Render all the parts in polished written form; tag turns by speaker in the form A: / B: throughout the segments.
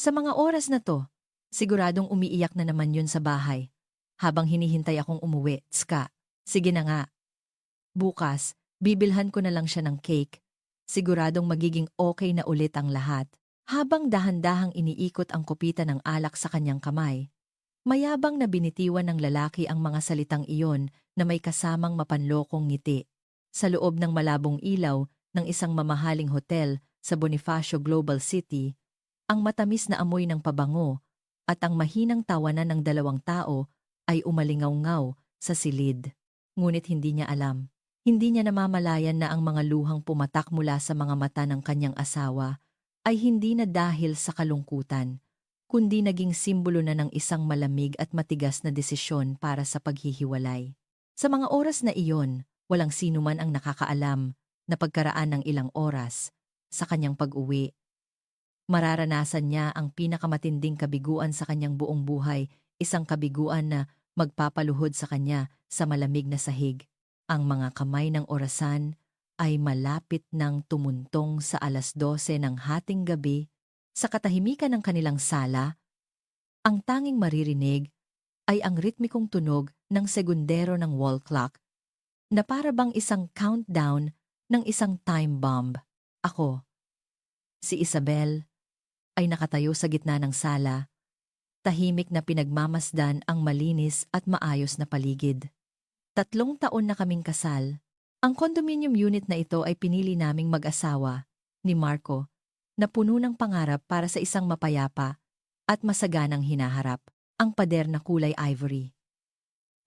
A: Sa mga oras na to, siguradong umiiyak na naman yun sa bahay. Habang hinihintay akong umuwi, Tska. Sige na nga. Bukas, bibilhan ko na lang siya ng cake. Siguradong magiging okay na ulit ang lahat. Habang dahan-dahang iniikot ang kupita ng alak sa kanyang kamay, mayabang na binitiwan ng lalaki ang mga salitang iyon na may kasamang mapanlokong ngiti. Sa loob ng malabong ilaw ng isang mamahaling hotel sa Bonifacio Global City, ang matamis na amoy ng pabango at ang mahinang tawanan ng dalawang tao ay umalingaw-ngaw sa silid. Ngunit hindi niya alam. Hindi niya namamalayan na ang mga luhang pumatak mula sa mga mata ng kanyang asawa ay hindi na dahil sa kalungkutan, kundi naging simbolo na ng isang malamig at matigas na desisyon para sa paghihiwalay. Sa mga oras na iyon, walang sino man ang nakakaalam na pagkaraan ng ilang oras sa kanyang pag-uwi, mararanasan niya ang pinakamatinding kabiguan sa kanyang buong buhay, isang kabiguan na magpapaluhod sa kanya sa malamig na sahig. Ang mga kamay ng orasan ay malapit ng tumuntong sa 12:00 ng hating gabi. Sa katahimikan ng kanilang sala, ang tanging maririnig ay ang ritmikong tunog ng segundero ng wall clock na para bang isang countdown ng isang time bomb. Ako, si Isabel, ay nakatayo sa gitna ng sala, tahimik na pinagmamasdan ang malinis at maayos na paligid. 3 taon na kaming kasal. Ang condominium unit na ito ay pinili naming mag-asawa ni Marco na puno ng pangarap para sa isang mapayapa at masaganang hinaharap. Ang pader na kulay ivory.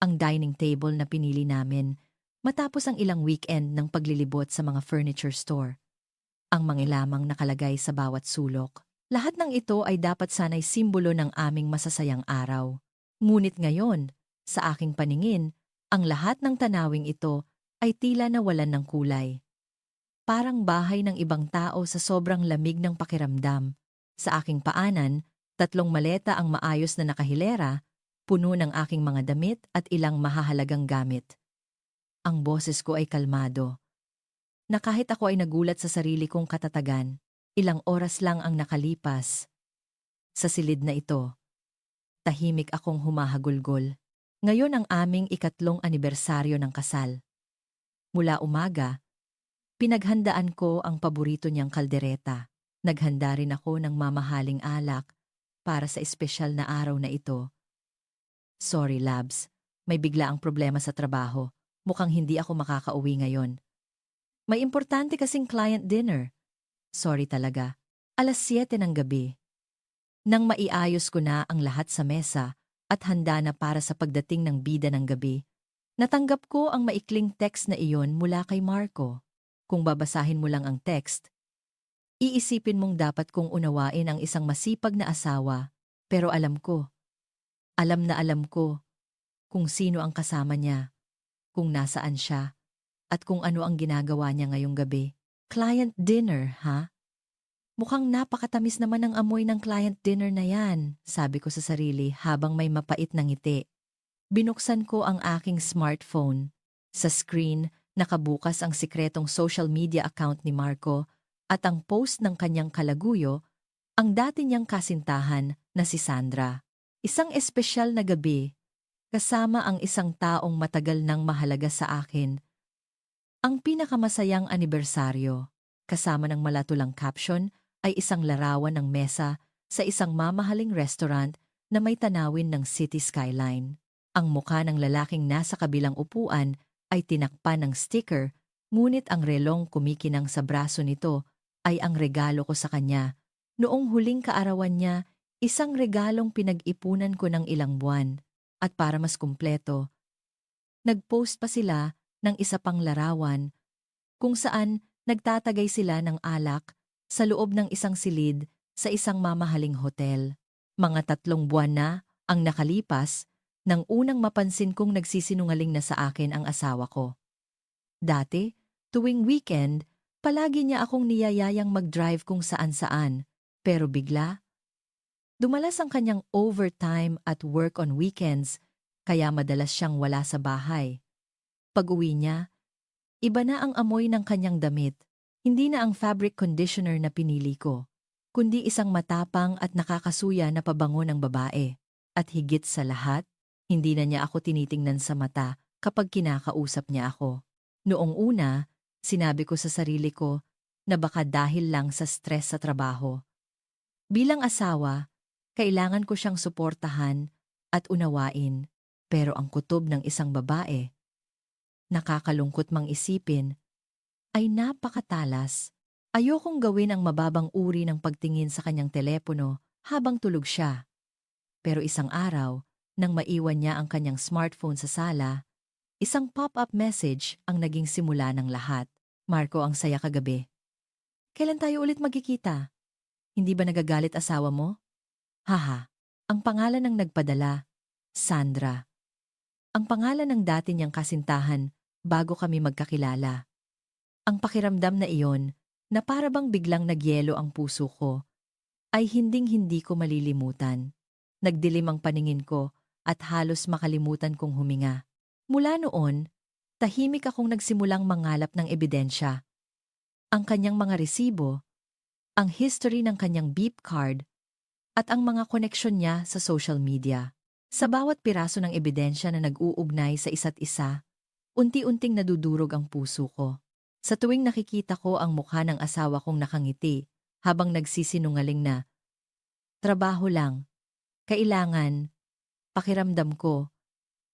A: Ang dining table na pinili namin matapos ang ilang weekend ng paglilibot sa mga furniture store. Ang mangilamang nakalagay sa bawat sulok. Lahat ng ito ay dapat sana'y simbolo ng aming masasayang araw. Ngunit ngayon, sa aking paningin, ang lahat ng tanawing ito ay tila nawalan ng kulay. Parang bahay ng ibang tao sa sobrang lamig ng pakiramdam. Sa aking paanan, 3 maleta ang maayos na nakahilera, puno ng aking mga damit at ilang mahahalagang gamit. Ang boses ko ay kalmado, na kahit ako ay nagulat sa sarili kong katatagan. Ilang oras lang ang nakalipas. Sa silid na ito, tahimik akong humahagulgol. Ngayon ang aming 3 anibersaryo ng kasal. Mula umaga, pinaghandaan ko ang paborito niyang kaldereta. Naghanda rin ako ng mamahaling alak para sa espesyal na araw na ito. Sorry, Labs. May bigla ang problema sa trabaho. Mukhang hindi ako makakauwi ngayon. May importante kasing client dinner. Sorry talaga. 7:00 ng gabi. Nang maiayos ko na ang lahat sa mesa at handa na para sa pagdating ng bida ng gabi, natanggap ko ang maikling text na iyon mula kay Marco. Kung babasahin mo lang ang text, iisipin mong dapat kong unawain ang isang masipag na asawa, pero alam na alam ko kung sino ang kasama niya, kung nasaan siya, at kung ano ang ginagawa niya ngayong gabi. Client dinner, ha? Mukhang napakatamis naman ang amoy ng client dinner na yan, sabi ko sa sarili habang may mapait na ngiti. Binuksan ko ang aking smartphone. Sa screen, nakabukas ang sikretong social media account ni Marco at ang post ng kanyang kalaguyo, ang dati niyang kasintahan na si Sandra. Isang espesyal na gabi, kasama ang isang taong matagal nang mahalaga sa akin. Ang pinakamasayang anibersaryo, kasama ng malatulang caption, ay isang larawan ng mesa sa isang mamahaling restaurant na may tanawin ng city skyline. Ang mukha ng lalaking nasa kabilang upuan ay tinakpan ng sticker, ngunit ang relong kumikinang sa braso nito ay ang regalo ko sa kanya. Noong huling kaarawan niya, isang regalong pinag-ipunan ko ng ilang buwan. At para mas kumpleto, nag-post pa sila ng isa pang larawan kung saan nagtatagay sila ng alak sa loob ng isang silid sa isang mamahaling hotel. Mga 3 buwan na ang nakalipas nang unang mapansin kong nagsisinungaling na sa akin ang asawa ko. Dati, tuwing weekend, palagi niya akong niyayayang mag-drive kung saan-saan. Pero bigla, dumalas ang kanyang overtime at work on weekends, kaya madalas siyang wala sa bahay. Pag-uwi niya, iba na ang amoy ng kanyang damit. Hindi na ang fabric conditioner na pinili ko, kundi isang matapang at nakakasuya na pabango ng babae. At higit sa lahat, hindi na niya ako tinitingnan sa mata kapag kinakausap niya ako. Noong una, sinabi ko sa sarili ko na baka dahil lang sa stress sa trabaho. Bilang asawa, kailangan ko siyang suportahan at unawain. Pero ang kutob ng isang babae, nakakalungkot mang isipin, ay napakatalas. Ayokong gawin ang mababang uri ng pagtingin sa kanyang telepono habang tulog siya. Pero isang araw, nang maiwan niya ang kanyang smartphone sa sala, isang pop-up message ang naging simula ng lahat. Marco, ang saya kagabi. Kailan tayo ulit magkikita? Hindi ba nagagalit asawa mo? Haha, ang pangalan ng nagpadala, Sandra. Ang pangalan ng dati niyang kasintahan bago kami magkakilala. Ang pakiramdam na iyon, na para bang biglang nagyelo ang puso ko, ay hinding-hindi ko malilimutan. Nagdilim ang paningin ko at halos makalimutan kong huminga. Mula noon, tahimik akong nagsimulang mangalap ng ebidensya. Ang kanyang mga resibo, ang history ng kanyang beep card, at ang mga koneksyon niya sa social media. Sa bawat piraso ng ebidensya na nag-uugnay sa isa't isa, unti-unting nadudurog ang puso ko. Sa tuwing nakikita ko ang mukha ng asawa kong nakangiti habang nagsisinungaling na, trabaho lang, kailangan, pakiramdam ko,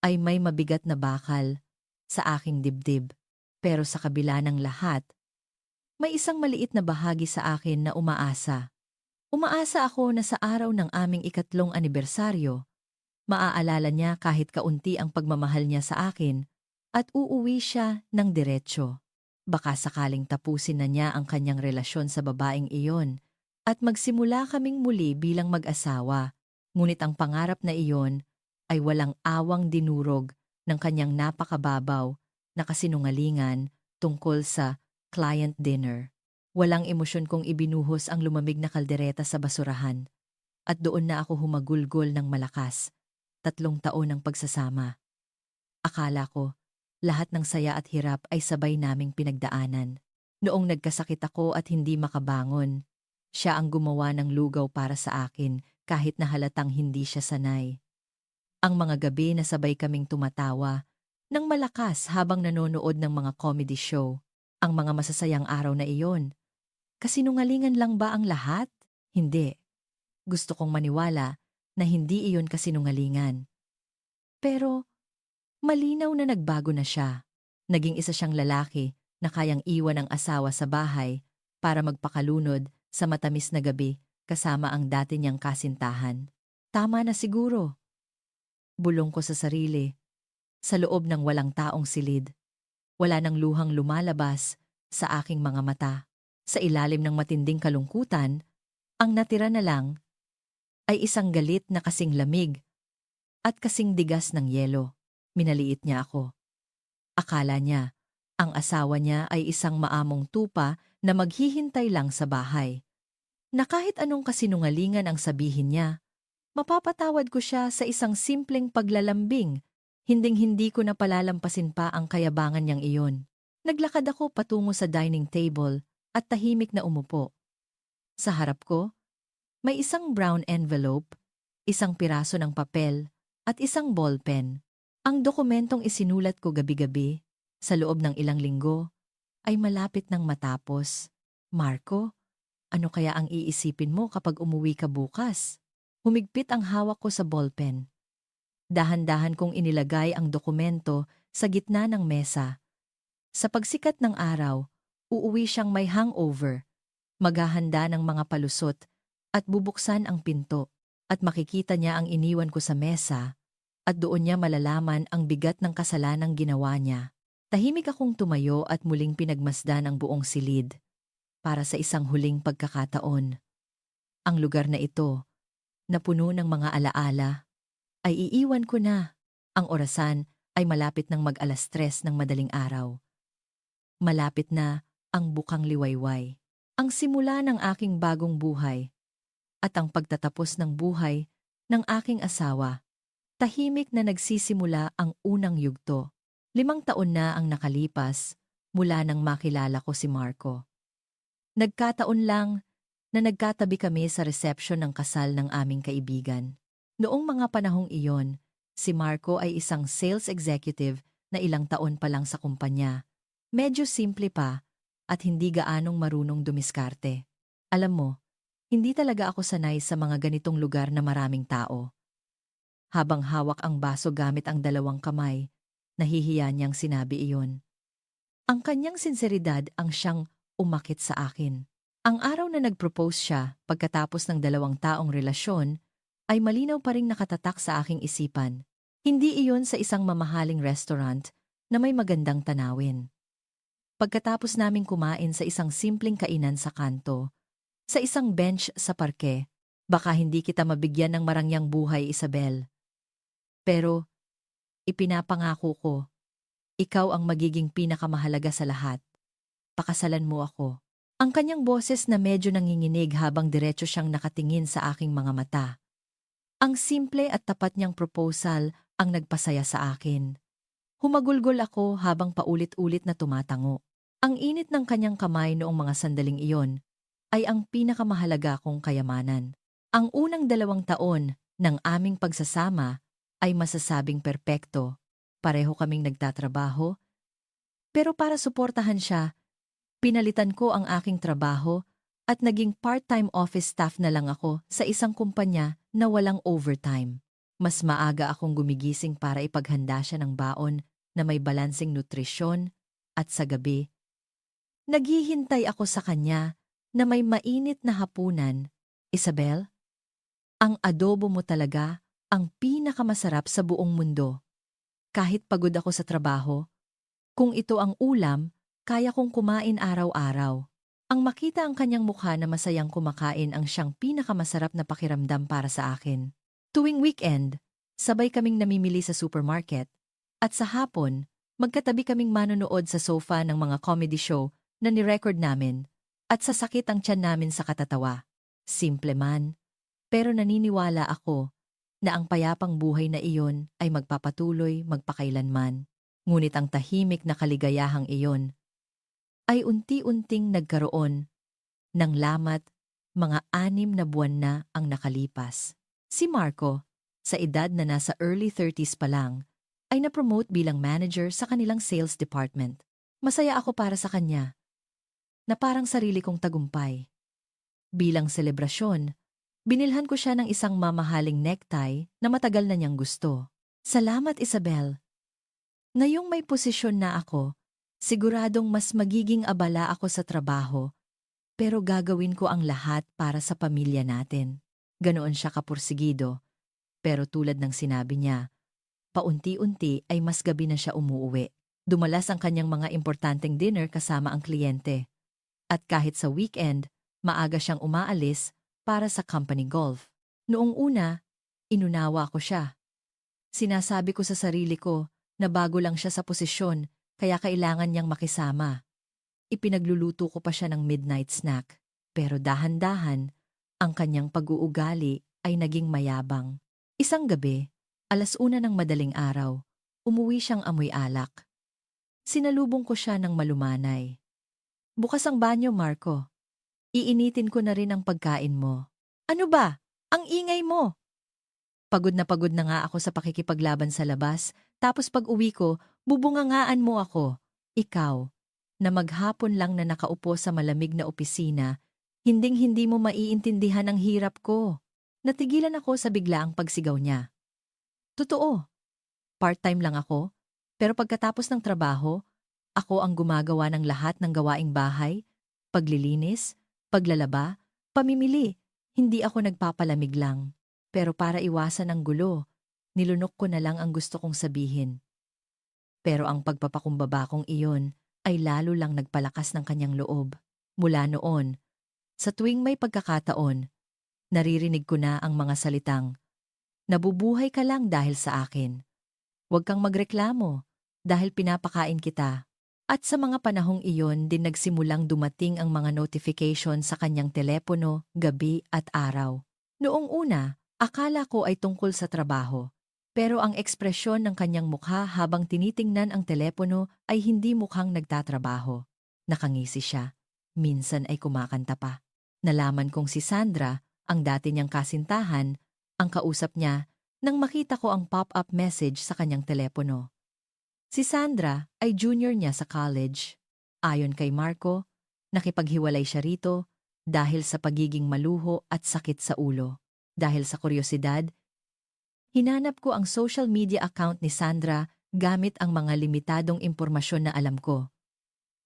A: ay may mabigat na bakal sa aking dibdib. Pero sa kabila ng lahat, may isang maliit na bahagi sa akin na umaasa. Umaasa ako na sa araw ng aming 3 anibersaryo, maaalala niya kahit kaunti ang pagmamahal niya sa akin at uuwi siya ng diretsyo. Baka sakaling tapusin na niya ang kanyang relasyon sa babaeng iyon at magsimula kaming muli bilang mag-asawa. Ngunit ang pangarap na iyon ay walang awang dinurog ng kanyang napakababaw na kasinungalingan tungkol sa client dinner. Walang emosyon kong ibinuhos ang lumamig na kaldereta sa basurahan at doon na ako humagulgol ng malakas. 3 taon ng pagsasama. Akala ko, lahat ng saya at hirap ay sabay naming pinagdaanan. Noong nagkasakit ako at hindi makabangon, siya ang gumawa ng lugaw para sa akin kahit na halatang hindi siya sanay. Ang mga gabi na sabay kaming tumatawa ng malakas habang nanonood ng mga comedy show. Ang mga masasayang araw na iyon. Kasinungalingan lang ba ang lahat? Hindi. Gusto kong maniwala na hindi iyon kasinungalingan. Pero malinaw na nagbago na siya. Naging isa siyang lalaki na kayang iwan ang asawa sa bahay para magpakalunod sa matamis na gabi kasama ang dati niyang kasintahan. Tama na siguro. Bulong ko sa sarili. Sa loob ng walang taong silid. Wala nang luhang lumalabas sa aking mga mata. Sa ilalim ng matinding kalungkutan, ang natira na lang ay isang galit na kasing lamig at kasing digas ng yelo. Minaliit niya ako. Akala niya, ang asawa niya ay isang maamong tupa na maghihintay lang sa bahay. Na kahit anong kasinungalingan ang sabihin niya, mapapatawad ko siya sa isang simpleng paglalambing. Hinding-hindi ko na palalampasin pa ang kayabangan niyang iyon. Naglakad ako patungo sa dining table at tahimik na umupo. Sa harap ko, may isang brown envelope, isang piraso ng papel, at isang ballpen. Ang dokumentong isinulat ko gabi-gabi, sa loob ng ilang linggo, ay malapit nang matapos. Marco, ano kaya ang iisipin mo kapag umuwi ka bukas? Humigpit ang hawak ko sa ballpen. Dahan-dahan kong inilagay ang dokumento sa gitna ng mesa. Sa pagsikat ng araw, uuwi siyang may hangover, maghahanda ng mga palusot at bubuksan ang pinto at makikita niya ang iniwan ko sa mesa at doon niya malalaman ang bigat ng kasalanang ginawa niya. Tahimik akong tumayo at muling pinagmasdan ang buong silid para sa isang huling pagkakataon. Ang lugar na ito, na puno ng mga alaala, ay iiwan ko na. Ang orasan ay malapit ng mag-3 ng madaling araw. Malapit na ang bukang liwayway. Ang simula ng aking bagong buhay at ang pagtatapos ng buhay ng aking asawa. Tahimik na nagsisimula ang unang yugto. 5 taon na ang nakalipas mula nang makilala ko si Marco. Nagkataon lang na nagkatabi kami sa resepsyon ng kasal ng aming kaibigan. Noong mga panahong iyon, si Marco ay isang sales executive na ilang taon pa lang sa kumpanya. Medyo simple pa at hindi gaanong marunong dumiskarte. Alam mo, hindi talaga ako sanay sa mga ganitong lugar na maraming tao. Habang hawak ang baso gamit ang dalawang kamay, nahihiya niyang sinabi iyon. Ang kanyang sinseridad ang siyang umakit sa akin. Ang araw na nag-propose siya pagkatapos ng 2 taong relasyon ay malinaw pa ring nakatatak sa aking isipan. Hindi iyon sa isang mamahaling restaurant na may magandang tanawin. Pagkatapos naming kumain sa isang simpleng kainan sa kanto, sa isang bench sa parke, baka hindi kita mabigyan ng marangyang buhay, Isabel. Pero, ipinapangako ko, ikaw ang magiging pinakamahalaga sa lahat. Pakasalan mo ako. Ang kanyang boses na medyo nanginginig habang diretso siyang nakatingin sa aking mga mata. Ang simple at tapat niyang proposal ang nagpasaya sa akin. Humagulgol ako habang paulit-ulit na tumatango. Ang init ng kanyang kamay noong mga sandaling iyon ay ang pinakamahalaga kong kayamanan. Ang unang 2 taon ng aming pagsasama ay masasabing perpekto. Pareho kaming nagtatrabaho. Pero para suportahan siya, pinalitan ko ang aking trabaho at naging part-time office staff na lang ako sa isang kumpanya na walang overtime. Mas maaga akong gumigising para ipaghanda siya ng baon na may balansing nutrisyon at sa gabi, naghihintay ako sa kanya na may mainit na hapunan. Isabel, ang adobo mo talaga ang pinakamasarap sa buong mundo. Kahit pagod ako sa trabaho, kung ito ang ulam, kaya kong kumain araw-araw. Ang makita ang kanyang mukha na masayang kumakain ang siyang pinakamasarap na pakiramdam para sa akin. Tuwing weekend, sabay kaming namimili sa supermarket, at sa hapon, magkatabi kaming manonood sa sofa ng mga comedy show na ni-record namin, at sasakit ang tiyan namin sa katatawa. Simple man, pero naniniwala ako na ang payapang buhay na iyon ay magpapatuloy magpakailanman. Ngunit ang tahimik na kaligayahang iyon ay unti-unting nagkaroon ng lamat. Mga 6 na buwan na ang nakalipas. Si Marco, sa edad na nasa early 30s pa lang, ay na-promote bilang manager sa kanilang sales department. Masaya ako para sa kanya, na parang sarili kong tagumpay. Bilang selebrasyon, binilhan ko siya ng isang mamahaling necktie na matagal na niyang gusto. Salamat, Isabel. Ngayong may posisyon na ako, siguradong mas magiging abala ako sa trabaho, pero gagawin ko ang lahat para sa pamilya natin. Ganoon siya kapursigido, pero tulad ng sinabi niya, paunti-unti ay mas gabi na siya umuuwi. Dumalas ang kanyang mga importanteng dinner kasama ang kliyente. At kahit sa weekend, maaga siyang umaalis para sa company golf. Noong una, inunawa ko siya. Sinasabi ko sa sarili ko na bago lang siya sa posisyon, kaya kailangan niyang makisama. Ipinagluluto ko pa siya ng midnight snack. Pero dahan-dahan, ang kanyang pag-uugali ay naging mayabang. Isang gabi, 1:00 ng madaling araw, umuwi siyang amoy alak. Sinalubong ko siya ng malumanay. Bukas ang banyo, Marco. Iinitin ko na rin ang pagkain mo. Ano ba? Ang ingay mo! Pagod na nga ako sa pakikipaglaban sa labas, tapos pag uwi ko, bubungangaan mo ako. Ikaw, na maghapon lang na nakaupo sa malamig na opisina, hinding-hindi mo maiintindihan ang hirap ko. Natigilan ako sa biglaang pagsigaw niya. Totoo, part-time lang ako, pero pagkatapos ng trabaho, ako ang gumagawa ng lahat ng gawaing bahay, paglilinis, paglalaba, pamimili. Hindi ako nagpapalamig lang. Pero para iwasan ang gulo, nilunok ko na lang ang gusto kong sabihin. Pero ang pagpapakumbaba kong iyon ay lalo lang nagpalakas ng kanyang loob. Mula noon, sa tuwing may pagkakataon, naririnig ko na ang mga salitang, nabubuhay ka lang dahil sa akin. Huwag kang magreklamo dahil pinapakain kita. At sa mga panahong iyon din nagsimulang dumating ang mga notification sa kanyang telepono, gabi at araw. Noong una, akala ko ay tungkol sa trabaho. Pero ang ekspresyon ng kanyang mukha habang tinitingnan ang telepono ay hindi mukhang nagtatrabaho. Nakangisi siya. Minsan ay kumakanta pa. Nalaman kong si Sandra, ang dati niyang kasintahan, ang kausap niya nang makita ko ang pop-up message sa kanyang telepono. Si Sandra ay junior niya sa college. Ayon kay Marco, nakipaghiwalay siya rito dahil sa pagiging maluho at sakit sa ulo. Dahil sa kuryosidad, hinanap ko ang social media account ni Sandra gamit ang mga limitadong impormasyon na alam ko.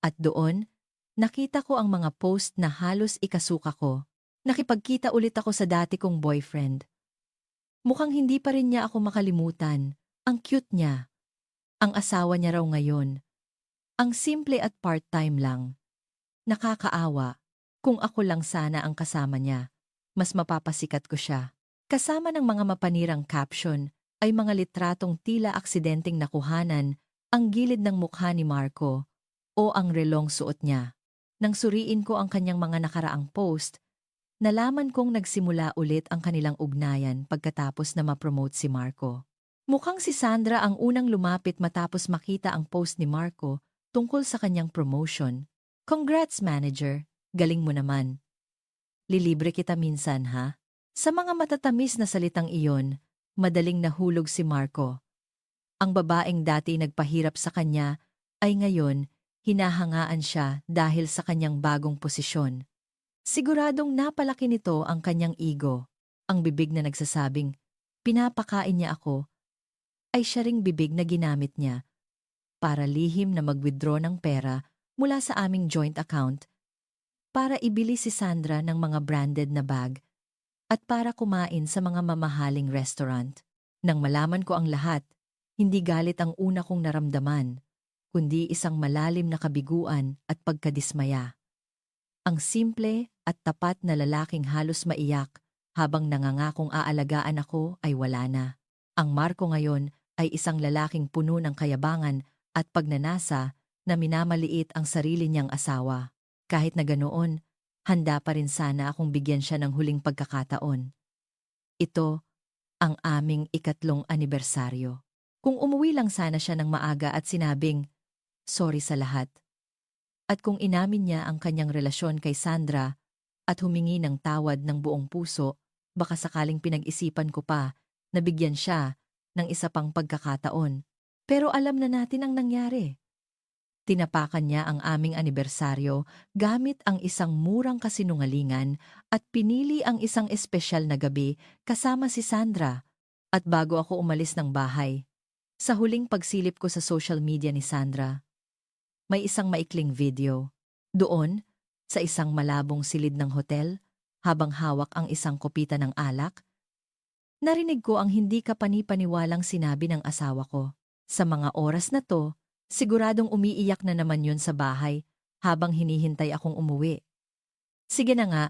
A: At doon, nakita ko ang mga post na halos ikasuka ko. Nakipagkita ulit ako sa dati kong boyfriend. Mukhang hindi pa rin niya ako makalimutan. Ang cute niya. Ang asawa niya raw ngayon. Ang simple at part-time lang. Nakakaawa. Kung ako lang sana ang kasama niya, mas mapapasikat ko siya. Kasama ng mga mapanirang caption ay mga litratong tila aksidenteng nakuhanan ang gilid ng mukha ni Marco o ang relong suot niya. Nang suriin ko ang kanyang mga nakaraang post, nalaman kong nagsimula ulit ang kanilang ugnayan pagkatapos na ma-promote si Marco. Mukhang si Sandra ang unang lumapit matapos makita ang post ni Marco tungkol sa kanyang promotion. Congrats, manager. Galing mo naman. Lilibre kita minsan, ha? Sa mga matatamis na salitang iyon, madaling nahulog si Marco. Ang babaeng dati nagpahirap sa kanya ay ngayon hinahangaan siya dahil sa kanyang bagong posisyon. Siguradong napalaki nito ang kanyang ego. Ang bibig na nagsasabing, pinapakain niya ako, ay siya ring bibig na ginamit niya para lihim na mag-withdraw ng pera mula sa aming joint account para ibili si Sandra ng mga branded na bag at para kumain sa mga mamahaling restaurant. Nang malaman ko ang lahat, hindi galit ang una kong naramdaman, kundi isang malalim na kabiguan at pagkadismaya. Ang simple at tapat na lalaking halos maiyak habang nangangakong aalagaan ako ay wala na. Ang Marco ngayon ay isang lalaking puno ng kayabangan at pagnanasa na minamaliit ang sarili niyang asawa. Kahit na ganoon, handa pa rin sana akong bigyan siya ng huling pagkakataon. Ito ang aming 3 anibersaryo. Kung umuwi lang sana siya ng maaga at sinabing, sorry sa lahat. At kung inamin niya ang kanyang relasyon kay Sandra at humingi ng tawad ng buong puso, baka sakaling pinag-isipan ko pa na bigyan siya ng isa pang pagkakataon. Pero alam na natin ang nangyari. Tinapakan niya ang aming anibersaryo gamit ang isang murang kasinungalingan at pinili ang isang espesyal na gabi kasama si Sandra. At bago ako umalis ng bahay, sa huling pagsilip ko sa social media ni Sandra, may isang maikling video. Doon, sa isang malabong silid ng hotel, habang hawak ang isang kopita ng alak, narinig ko ang hindi kapani-paniwalang sinabi ng asawa ko. Sa mga oras na to, siguradong umiiyak na naman yun sa bahay habang hinihintay akong umuwi. Sige na nga,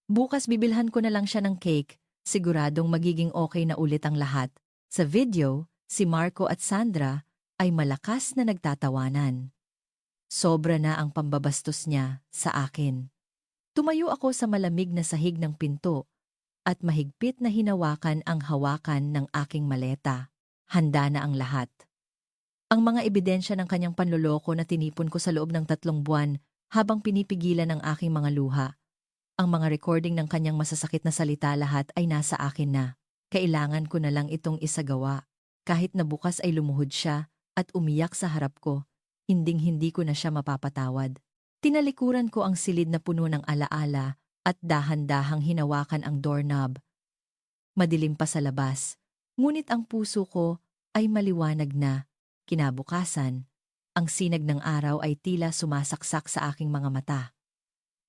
A: bukas bibilhan ko na lang siya ng cake, siguradong magiging okay na ulit ang lahat. Sa video, si Marco at Sandra ay malakas na nagtatawanan. Sobra na ang pambabastos niya sa akin. Tumayo ako sa malamig na sahig ng pinto at mahigpit na hinawakan ang hawakan ng aking maleta. Handa na ang lahat. Ang mga ebidensya ng kanyang panloloko na tinipon ko sa loob ng 3 buwan habang pinipigilan ang aking mga luha. Ang mga recording ng kanyang masasakit na salita lahat ay nasa akin na. Kailangan ko na lang itong isagawa. Kahit na bukas ay lumuhod siya at umiyak sa harap ko, hinding-hindi ko na siya mapapatawad. Tinalikuran ko ang silid na puno ng alaala at dahan-dahang hinawakan ang doorknob. Madilim pa sa labas, ngunit ang puso ko ay maliwanag na. Kinabukasan, ang sinag ng araw ay tila sumasaksak sa aking mga mata.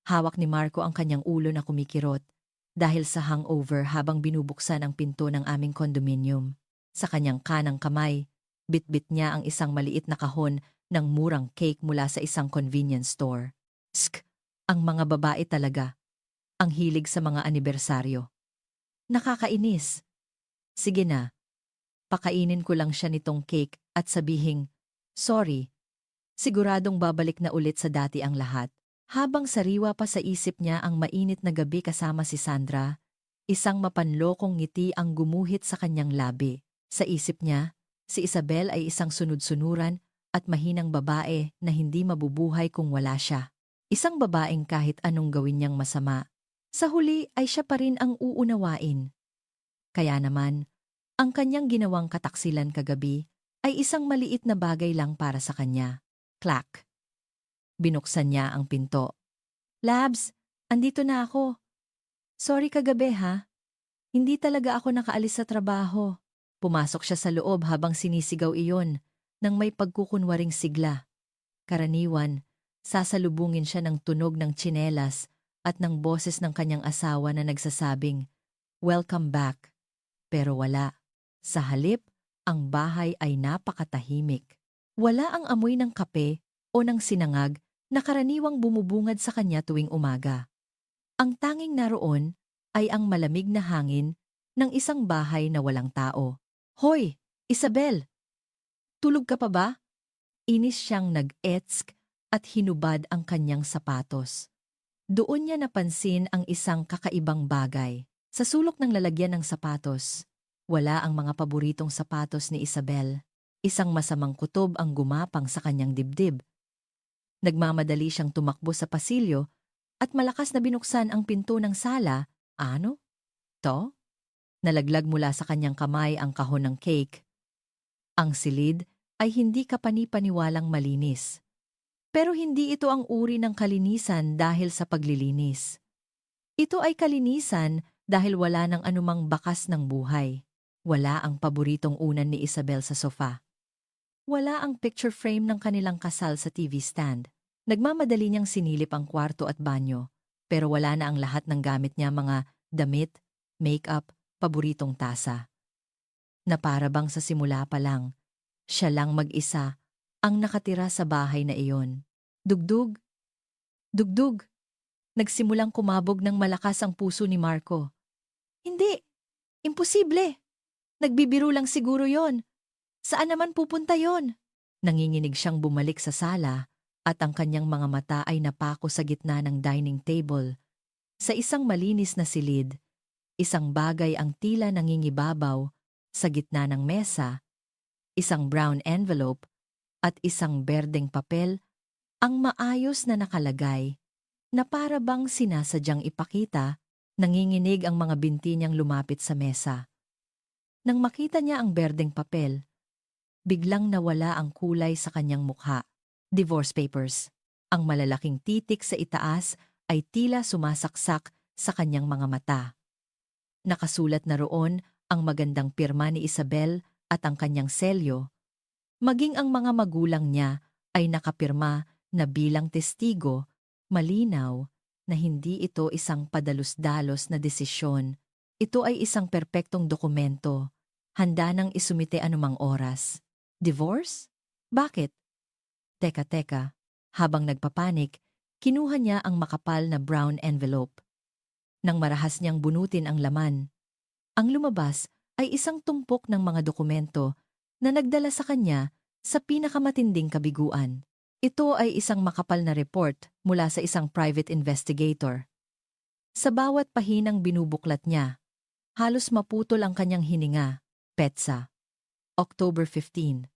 A: Hawak ni Marco ang kanyang ulo na kumikirot dahil sa hangover habang binubuksan ang pinto ng aming kondominium. Sa kanyang kanang kamay, bitbit niya ang isang maliit na kahon ng murang cake mula sa isang convenience store. Ang mga babae talaga. Ang hilig sa mga anibersaryo. Nakakainis. Sige na, pakainin ko lang siya nitong cake at sabihing, sorry, siguradong babalik na ulit sa dati ang lahat. Habang sariwa pa sa isip niya ang mainit na gabi kasama si Sandra, isang mapanlokong ngiti ang gumuhit sa kanyang labi. Sa isip niya, si Isabel ay isang sunod-sunuran at mahinang babae na hindi mabubuhay kung wala siya. Isang babaeng kahit anong gawin niyang masama, Sa huli ay siya pa rin ang uunawain. Kaya naman, ang kanyang ginawang kataksilan kagabi ay isang maliit na bagay lang para sa kanya. Clack! Binuksan niya ang pinto. Labs, andito na ako. Sorry kagabi ha. Hindi talaga ako nakaalis sa trabaho. Pumasok siya sa loob habang sinisigaw iyon nang may pagkukunwaring sigla. Karaniwan, sasalubungin siya ng tunog ng tsinelas at ng boses ng kanyang asawa na nagsasabing, "Welcome back." Pero wala. Sa halip, ang bahay ay napakatahimik. Wala ang amoy ng kape o ng sinangag na karaniwang bumubungad sa kanya tuwing umaga. Ang tanging naroon ay ang malamig na hangin ng isang bahay na walang tao. Hoy, Isabel! Tulog ka pa ba? Inis siyang nag-etsk at hinubad ang kanyang sapatos. Doon niya napansin ang isang kakaibang bagay. Sa sulok ng lalagyan ng sapatos, wala ang mga paboritong sapatos ni Isabel. Isang masamang kutob ang gumapang sa kanyang dibdib. Nagmamadali siyang tumakbo sa pasilyo at malakas na binuksan ang pinto ng sala. Ano? To? Nalaglag mula sa kanyang kamay ang kahon ng cake. Ang silid ay hindi kapani-paniwalang malinis. Pero hindi ito ang uri ng kalinisan dahil sa paglilinis. Ito ay kalinisan dahil wala ng anumang bakas ng buhay. Wala ang paboritong unan ni Isabel sa sofa. Wala ang picture frame ng kanilang kasal sa TV stand. Nagmamadali niyang sinilip ang kwarto at banyo, pero wala na ang lahat ng gamit niya, mga damit, makeup, paboritong tasa. Na para bang sa simula pa lang, siya lang mag-isa ang nakatira sa bahay na iyon. Dugdug, dugdug. Nagsimulang kumabog ng malakas ang puso ni Marco. Hindi, imposible. Nagbibiro lang siguro yon. Saan naman pupunta yon? Nanginginig siyang bumalik sa sala at ang kanyang mga mata ay napako sa gitna ng dining table. Sa isang malinis na silid, isang bagay ang tila nangingibabaw sa gitna ng mesa, isang brown envelope at isang berdeng papel ang maayos na nakalagay na para bang sinasadyang ipakita. Nanginginig ang mga binti niyang lumapit sa mesa. Nang makita niya ang berdeng papel, biglang nawala ang kulay sa kanyang mukha. Divorce papers. Ang malalaking titik sa itaas ay tila sumasaksak sa kanyang mga mata. Nakasulat na roon ang magandang pirma ni Isabel at ang kanyang selyo. Maging ang mga magulang niya ay nakapirma na bilang testigo, malinaw na hindi ito isang padalos-dalos na desisyon. Ito ay isang perpektong dokumento, handa nang isumite anumang oras. Divorce? Bakit? Teka. Habang nagpapanik, kinuha niya ang makapal na brown envelope. Nang marahas niyang bunutin ang laman, ang lumabas ay isang tumpok ng mga dokumento na nagdala sa kanya sa pinakamatinding kabiguan. Ito ay isang makapal na report mula sa isang private investigator. Sa bawat pahinang binubuklat niya, halos maputol ang kanyang hininga. Petsa. October 15.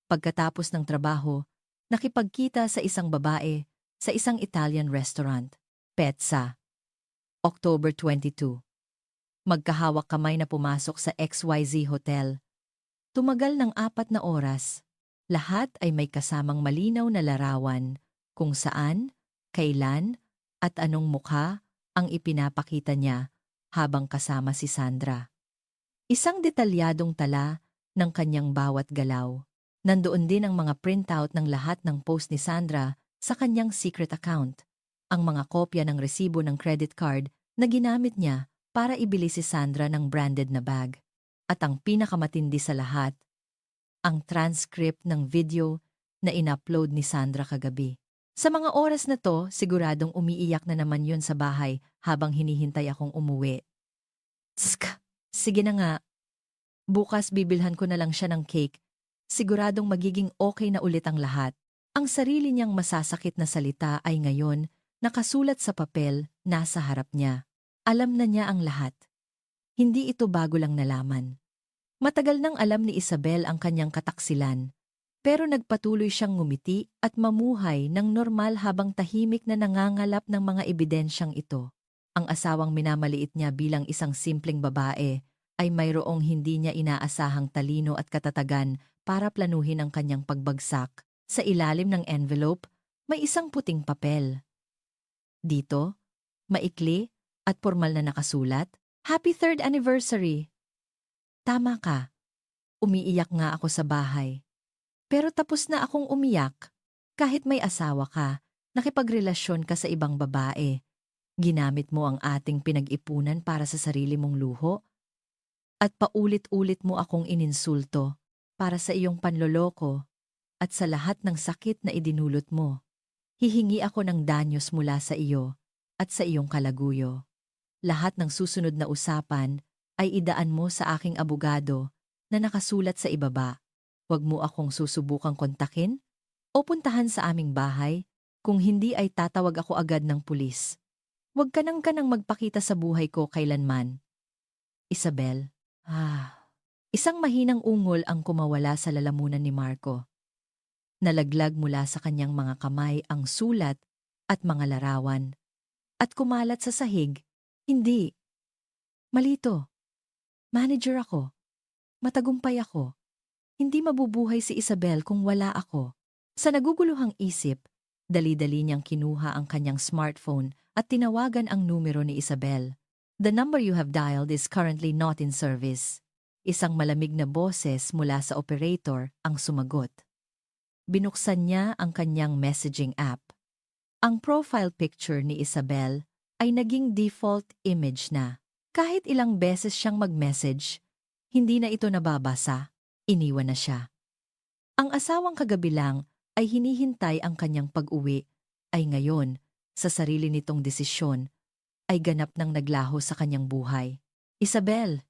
A: Pagkatapos ng trabaho, nakipagkita sa isang babae sa isang Italian restaurant. Petsa. October 22. Magkahawak kamay na pumasok sa XYZ Hotel. Tumagal ng 4 na oras. Lahat ay may kasamang malinaw na larawan kung saan, kailan, at anong mukha ang ipinapakita niya habang kasama si Sandra. Isang detalyadong tala ng kanyang bawat galaw. Nandoon din ang mga printout ng lahat ng post ni Sandra sa kanyang secret account, ang mga kopya ng resibo ng credit card na ginamit niya para ibili si Sandra ng branded na bag. At ang pinakamatindi sa lahat, ang transcript ng video na in-upload ni Sandra kagabi. Sa mga oras na to, siguradong umiiyak na naman yun sa bahay habang hinihintay akong umuwi. Tsk! Sige na nga. Bukas bibilhan ko na lang siya ng cake. Siguradong magiging okay na ulit ang lahat. Ang sarili niyang masasakit na salita ay ngayon nakasulat sa papel nasa harap niya. Alam na niya ang lahat. Hindi ito bago lang nalaman. Matagal nang alam ni Isabel ang kanyang kataksilan, pero nagpatuloy siyang ngumiti at mamuhay ng normal habang tahimik na nangangalap ng mga ebidensyang ito. Ang asawang minamaliit niya bilang isang simpleng babae ay mayroong hindi niya inaasahang talino at katatagan para planuhin ang kanyang pagbagsak. Sa ilalim ng envelope, may isang puting papel. Dito, maikli at formal na nakasulat, Happy 3rd Anniversary! Tama ka, umiiyak nga ako sa bahay. Pero tapos na akong umiyak. Kahit may asawa ka, nakipagrelasyon ka sa ibang babae, ginamit mo ang ating pinag-ipunan para sa sarili mong luho, at paulit-ulit mo akong ininsulto para sa iyong panloloko at sa lahat ng sakit na idinulot mo. Hihingi ako ng danyos mula sa iyo at sa iyong kalaguyo. Lahat ng susunod na usapan ay idaan mo sa aking abogado na nakasulat sa ibaba. Huwag mo akong susubukang kontakin o puntahan sa aming bahay, kung hindi ay tatawag ako agad ng pulis. Huwag ka nang magpakita sa buhay ko kailanman. Isabel. Isang mahinang ungol ang kumawala sa lalamunan ni Marco. Nalaglag mula sa kanyang mga kamay ang sulat at mga larawan. At kumalat sa sahig, hindi. Malito. Manager ako. Matagumpay ako. Hindi mabubuhay si Isabel kung wala ako. Sa naguguluhang isip, dali-dali niyang kinuha ang kanyang smartphone at tinawagan ang numero ni Isabel. The number you have dialed is currently not in service. Isang malamig na boses mula sa operator ang sumagot. Binuksan niya ang kanyang messaging app. Ang profile picture ni Isabel ay naging default image na. Kahit ilang beses siyang mag-message, hindi na ito nababasa. Iniwan na siya. Ang asawang kagabi lang ay hinihintay ang kanyang pag-uwi, ay ngayon, sa sarili nitong desisyon, ay ganap nang naglaho sa kanyang buhay. Isabel!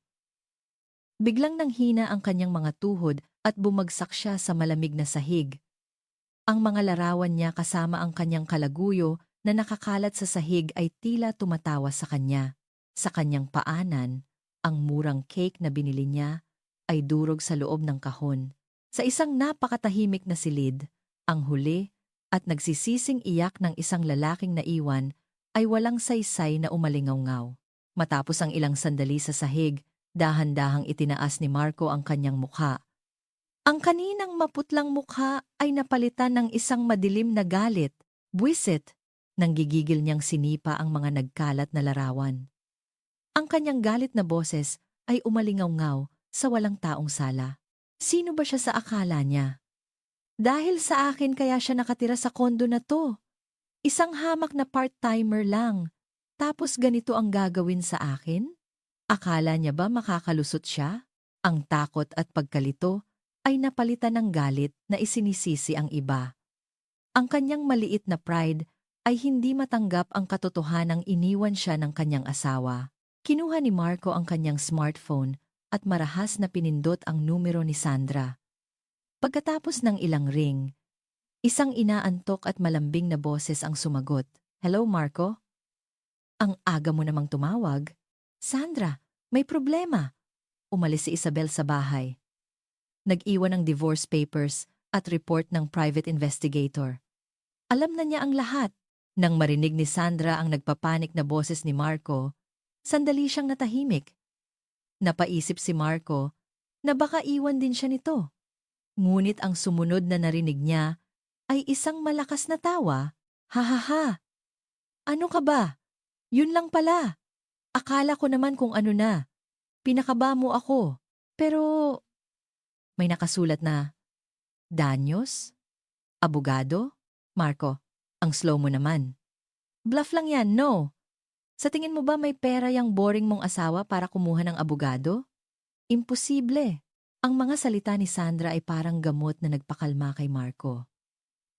A: Biglang nanghina ang kanyang mga tuhod at bumagsak siya sa malamig na sahig. Ang mga larawan niya kasama ang kanyang kalaguyo na nakakalat sa sahig ay tila tumatawa sa kanya. Sa kanyang paanan, ang murang cake na binili niya ay durog sa loob ng kahon. Sa isang napakatahimik na silid, ang huli at nagsisising iyak ng isang lalaking naiwan ay walang saysay na umalingaw-ngaw. Matapos ang ilang sandali sa sahig, dahan-dahang itinaas ni Marco ang kanyang mukha. Ang kaninang maputlang mukha ay napalitan ng isang madilim na galit, buwisit, nang gigigil niyang sinipa ang mga nagkalat na larawan. Ang kanyang galit na boses ay umalingaw-ngaw sa walang taong sala. Sino ba siya sa akala niya? Dahil sa akin kaya siya nakatira sa kondo na to. Isang hamak na part-timer lang. Tapos ganito ang gagawin sa akin? Akala niya ba makakalusot siya? Ang takot at pagkalito ay napalitan ng galit na isinisisi ang iba. Ang kanyang maliit na pride ay hindi matanggap ang katotohanang iniwan siya ng kanyang asawa. Kinuha ni Marco ang kanyang smartphone at marahas na pinindot ang numero ni Sandra. Pagkatapos ng ilang ring, isang inaantok at malambing na boses ang sumagot. Hello, Marco? Ang aga mo namang tumawag. Sandra, may problema. Umalis si Isabel sa bahay. Nag-iwan ng divorce papers at report ng private investigator. Alam na niya ang lahat. Nang marinig ni Sandra ang nagpapanik na boses ni Marco, sandali siyang natahimik. Napaisip si Marco na baka iwan din siya nito. Ngunit ang sumunod na narinig niya ay isang malakas na tawa. Ha ha ha! Ano ka ba? Yun lang pala. Akala ko naman kung ano na. Pinakaba mo ako. Pero may nakasulat na, Danyos? Abogado? Marco, ang slow mo naman. Bluff lang yan, no? Sa tingin mo ba may pera yang boring mong asawa para kumuha ng abogado? Imposible. Ang mga salita ni Sandra ay parang gamot na nagpakalma kay Marco.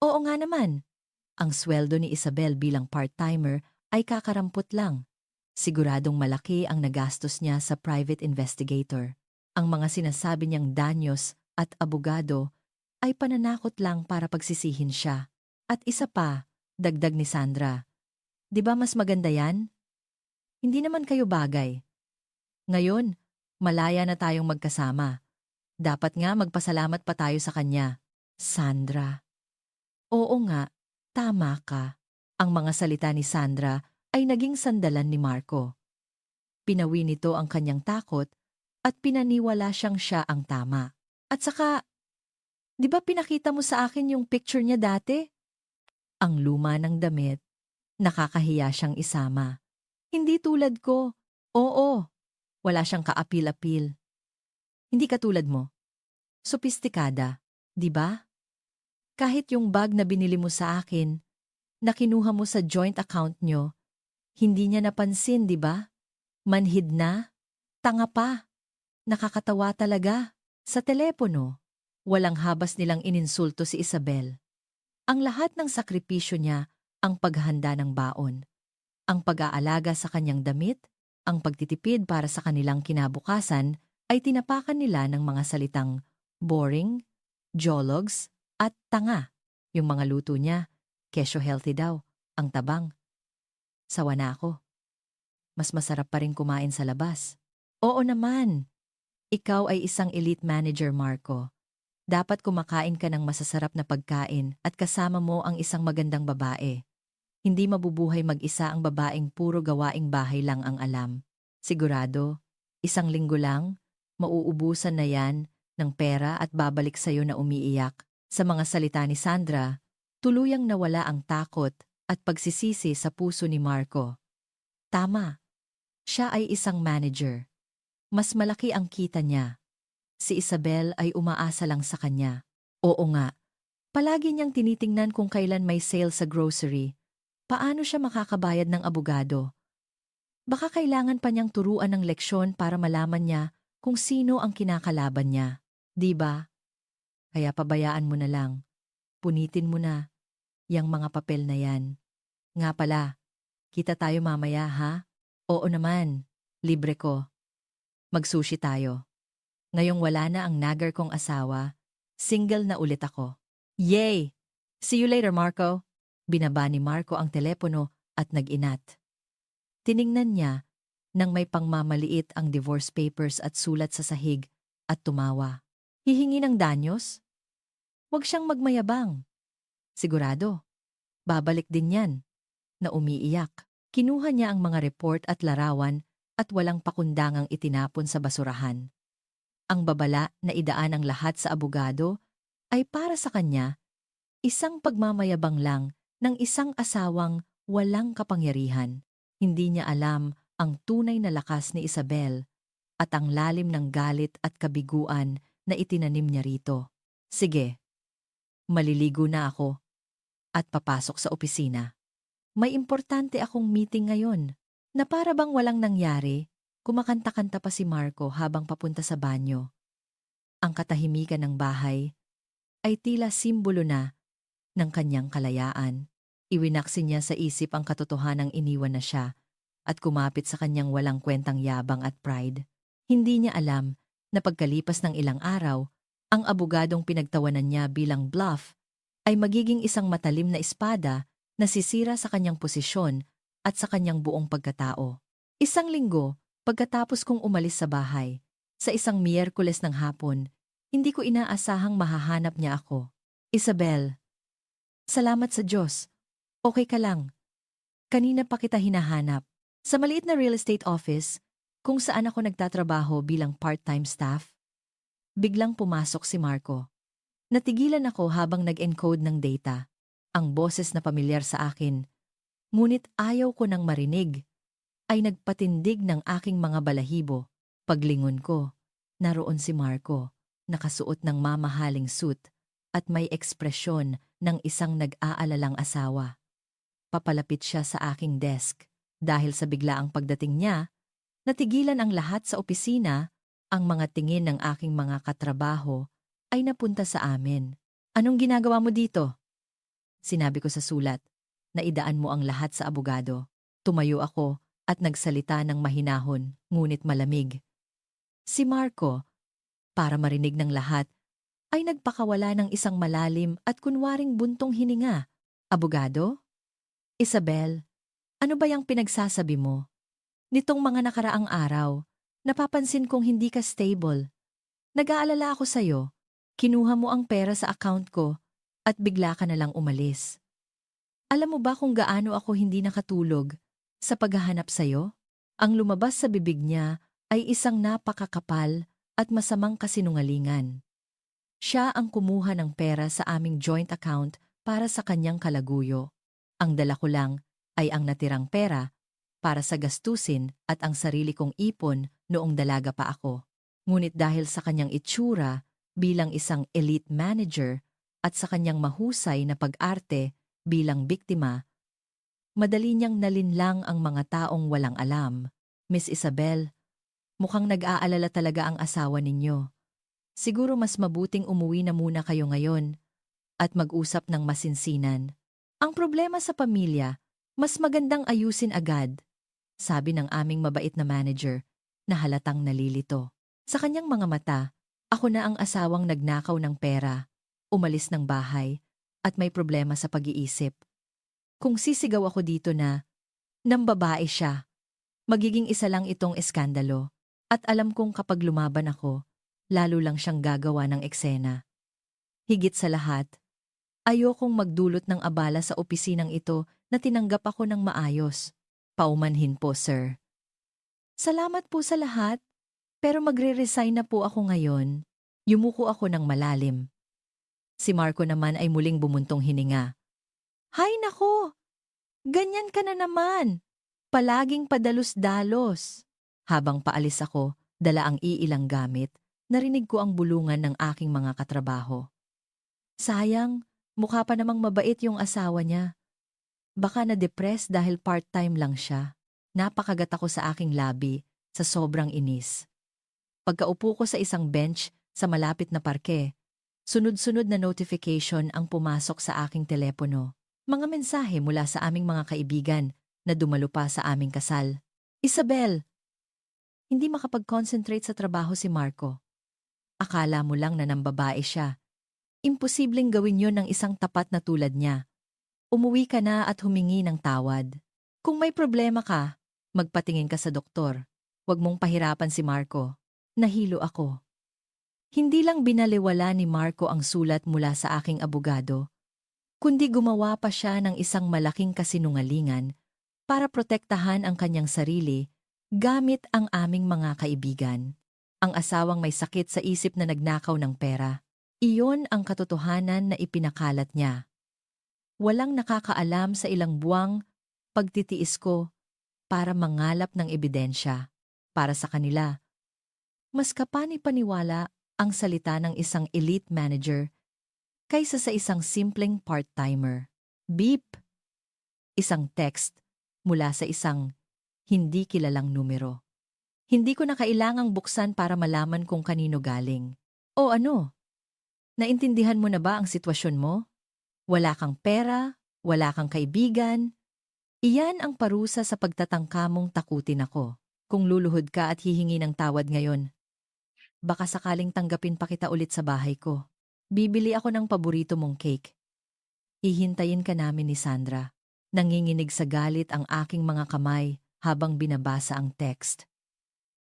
A: Oo nga naman. Ang sweldo ni Isabel bilang part-timer ay kakarampot lang. Siguradong malaki ang nagastos niya sa private investigator. Ang mga sinasabi niyang danyos at abogado ay pananakot lang para pagsisihin siya. At isa pa, dagdag ni Sandra. Di ba mas maganda yan? Hindi naman kayo bagay. Ngayon, malaya na tayong magkasama. Dapat nga magpasalamat pa tayo sa kanya. Sandra. Oo nga, tama ka. Ang mga salita ni Sandra ay naging sandalan ni Marco. Pinawi nito ang kanyang takot at pinaniwala siyang siya ang tama. At saka, di ba pinakita mo sa akin yung picture niya dati? Ang luma ng damit, nakakahiya siyang isama. Hindi tulad ko. Oo, wala siyang kaapil-apil. Hindi katulad mo. Sopistikada, di ba? Kahit yung bag na binili mo sa akin, na kinuha mo sa joint account nyo, hindi niya napansin, di ba? Manhid na, tanga pa, nakakatawa talaga. Sa telepono, walang habas nilang ininsulto si Isabel. Ang lahat ng sakripisyo niya, ang paghahanda ng baon, ang pag-aalaga sa kanyang damit, ang pagtitipid para sa kanilang kinabukasan, ay tinapakan nila ng mga salitang boring, jologs, at tanga. Yung mga luto niya, kesyo healthy daw, ang tabang. Sawa na ako. Mas masarap pa rin kumain sa labas. Oo naman. Ikaw ay isang elite manager, Marco. Dapat kumakain ka ng masasarap na pagkain at kasama mo ang isang magandang babae. Hindi mabubuhay mag-isa ang babaeng puro gawaing bahay lang ang alam. Sigurado, isang linggo lang, mauubusan na yan ng pera at babalik sa'yo na umiiyak. Sa mga salita ni Sandra, tuluyang nawala ang takot at pagsisisi sa puso ni Marco. Tama, siya ay isang manager. Mas malaki ang kita niya. Si Isabel ay umaasa lang sa kanya. Oo nga, palagi niyang tinitingnan kung kailan may sale sa grocery. Paano siya makakabayad ng abogado? Baka kailangan pa niyang turuan ng leksyon para malaman niya kung sino ang kinakalaban niya. Di ba? Kaya pabayaan mo na lang. Punitin mo na yang mga papel na yan. Nga pala, kita tayo mamaya ha? Oo naman, libre ko. Magsushi tayo. Ngayong wala na ang nagar kong asawa, single na ulit ako. Yay! See you later, Marco. Binaba ni Marco ang telepono at nag-inat. Tiningnan niya nang may pangmamaliit ang divorce papers at sulat sa sahig at tumawa. Hihingi ng danyos? Huwag siyang magmayabang. Sigurado, babalik din yan. Na umiiyak. Kinuha niya ang mga report at larawan at walang pakundangang itinapon sa basurahan. Ang babala na idaan ang lahat sa abogado ay para sa kanya isang pagmamayabang lang ng isang asawang walang kapangyarihan. Hindi niya alam ang tunay na lakas ni Isabel at ang lalim ng galit at kabiguan na itinanim niya rito. Sige, maliligo na ako at papasok sa opisina. May importante akong meeting ngayon. Na para bang walang nangyari, kumakanta-kanta pa si Marco habang papunta sa banyo. Ang katahimikan ng bahay ay tila simbolo na ng kanyang kalayaan. Iwinaksin niya sa isip ang katotohanang iniwan na siya at kumapit sa kanyang walang kwentang yabang at pride. Hindi niya alam na pagkalipas ng ilang araw, ang abogadong pinagtawanan niya bilang bluff ay magiging isang matalim na espada na sisira sa kanyang posisyon at sa kanyang buong pagkatao. Isang linggo, pagkatapos kong umalis sa bahay, sa isang Miyerkules ng hapon, hindi ko inaasahang mahahanap niya ako. Isabel, salamat sa Diyos. Okay ka lang. Kanina pa kita hinahanap. Sa maliit na real estate office, kung saan ako nagtatrabaho bilang part-time staff, biglang pumasok si Marco. Natigilan ako habang nag-encode ng data. Ang boses na pamilyar sa akin, ngunit ayaw ko nang marinig, ay nagpatindig ng aking mga balahibo. Paglingon ko, naroon si Marco, nakasuot ng mamahaling suit at may ekspresyon ng isang nag-aalalang asawa. Papalapit siya sa aking desk. Dahil sa biglaang pagdating niya, natigilan ang lahat sa opisina, ang mga tingin ng aking mga katrabaho ay napunta sa amin. Anong ginagawa mo dito? Sinabi ko sa sulat. Naidaan mo ang lahat sa abogado. Tumayo ako at nagsalita ng mahinahon, ngunit malamig. Si Marco, para marinig ng lahat, ay nagpakawala ng isang malalim at kunwaring buntong hininga. Abogado? Isabel, ano ba yung pinagsasabi mo? Nitong mga nakaraang araw, napapansin kong hindi ka stable. Nag-aalala ako sa'yo. Kinuha mo ang pera sa account ko at bigla ka na lang umalis. Alam mo ba kung gaano ako hindi nakatulog Sa paghahanap sa'yo, ang lumabas sa bibig niya ay isang napakakapal at masamang kasinungalingan. Siya ang kumuha ng pera sa aming joint account para sa kanyang kalaguyo. Ang dala ko lang ay ang natirang pera para sa gastusin at ang sarili kong ipon noong dalaga pa ako. Ngunit dahil sa kanyang itsura bilang isang elite manager at sa kanyang mahusay na pag-arte bilang biktima, madali niyang nalinlang ang mga taong walang alam. Miss Isabel, mukhang nag-aalala talaga ang asawa ninyo. Siguro mas mabuting umuwi na muna kayo ngayon at mag-usap ng masinsinan. Ang problema sa pamilya, mas magandang ayusin agad, sabi ng aming mabait na manager na halatang nalilito. Sa kanyang mga mata, ako na ang asawang nagnakaw ng pera, umalis ng bahay, at may problema sa pag-iisip. Kung sisigaw ako dito na, nambabae siya, magiging isa lang itong eskandalo, at alam kong kapag lumaban ako, lalo lang siyang gagawa ng eksena. Higit sa lahat, ayokong magdulot ng abala sa opisinang ito na tinanggap ako ng maayos. Paumanhin po, sir. Salamat po sa lahat, pero magre-resign na po ako ngayon. Yumuko ako ng malalim. Si Marco naman ay muling bumuntong hininga. Hay nako! Ganyan ka na naman! Palaging padalos-dalos. Habang paalis ako, dala ang iilang gamit, narinig ko ang bulungan ng aking mga katrabaho. Sayang, mukha pa namang mabait yung asawa niya. Baka na-depress dahil part-time lang siya. Napakagat ako sa aking labi, sa sobrang inis. Pagkaupo ko sa isang bench sa malapit na parke, sunod-sunod na notification ang pumasok sa aking telepono. Mga mensahe mula sa aming mga kaibigan na dumalo pa sa aming kasal. Isabel! Hindi makapag-concentrate sa trabaho si Marco. Akala mo lang na nambabae siya. Imposibleng gawin yon ng isang tapat na tulad niya. Umuwi ka na at humingi ng tawad. Kung may problema ka, magpatingin ka sa doktor. Huwag mong pahirapan si Marco. Nahilo ako. Hindi lang binaliwala ni Marco ang sulat mula sa aking abogado, kundi gumawa pa siya ng isang malaking kasinungalingan para protektahan ang kanyang sarili gamit ang aming mga kaibigan. Ang asawang may sakit sa isip na nagnakaw ng pera. Iyon ang katotohanan na ipinakalat niya. Walang nakakaalam sa ilang buwang pagtitiis ko para mangalap ng ebidensya. Para sa kanila, mas kapani-paniwala ang salita ng isang elite manager kaysa sa isang simpleng part-timer. Beep! Isang text mula sa isang hindi kilalang numero. Hindi ko na kailangang buksan para malaman kung kanino galing. O ano? Naintindihan mo na ba ang sitwasyon mo? Wala kang pera, wala kang kaibigan. Iyan ang parusa sa pagtatangka mong takutin ako. Kung luluhod ka at hihingi ng tawad ngayon, baka sakaling tanggapin pa kita ulit sa bahay ko. Bibili ako ng paborito mong cake. Hihintayin ka namin ni Sandra. Nanginginig sa galit ang aking mga kamay habang binabasa ang text.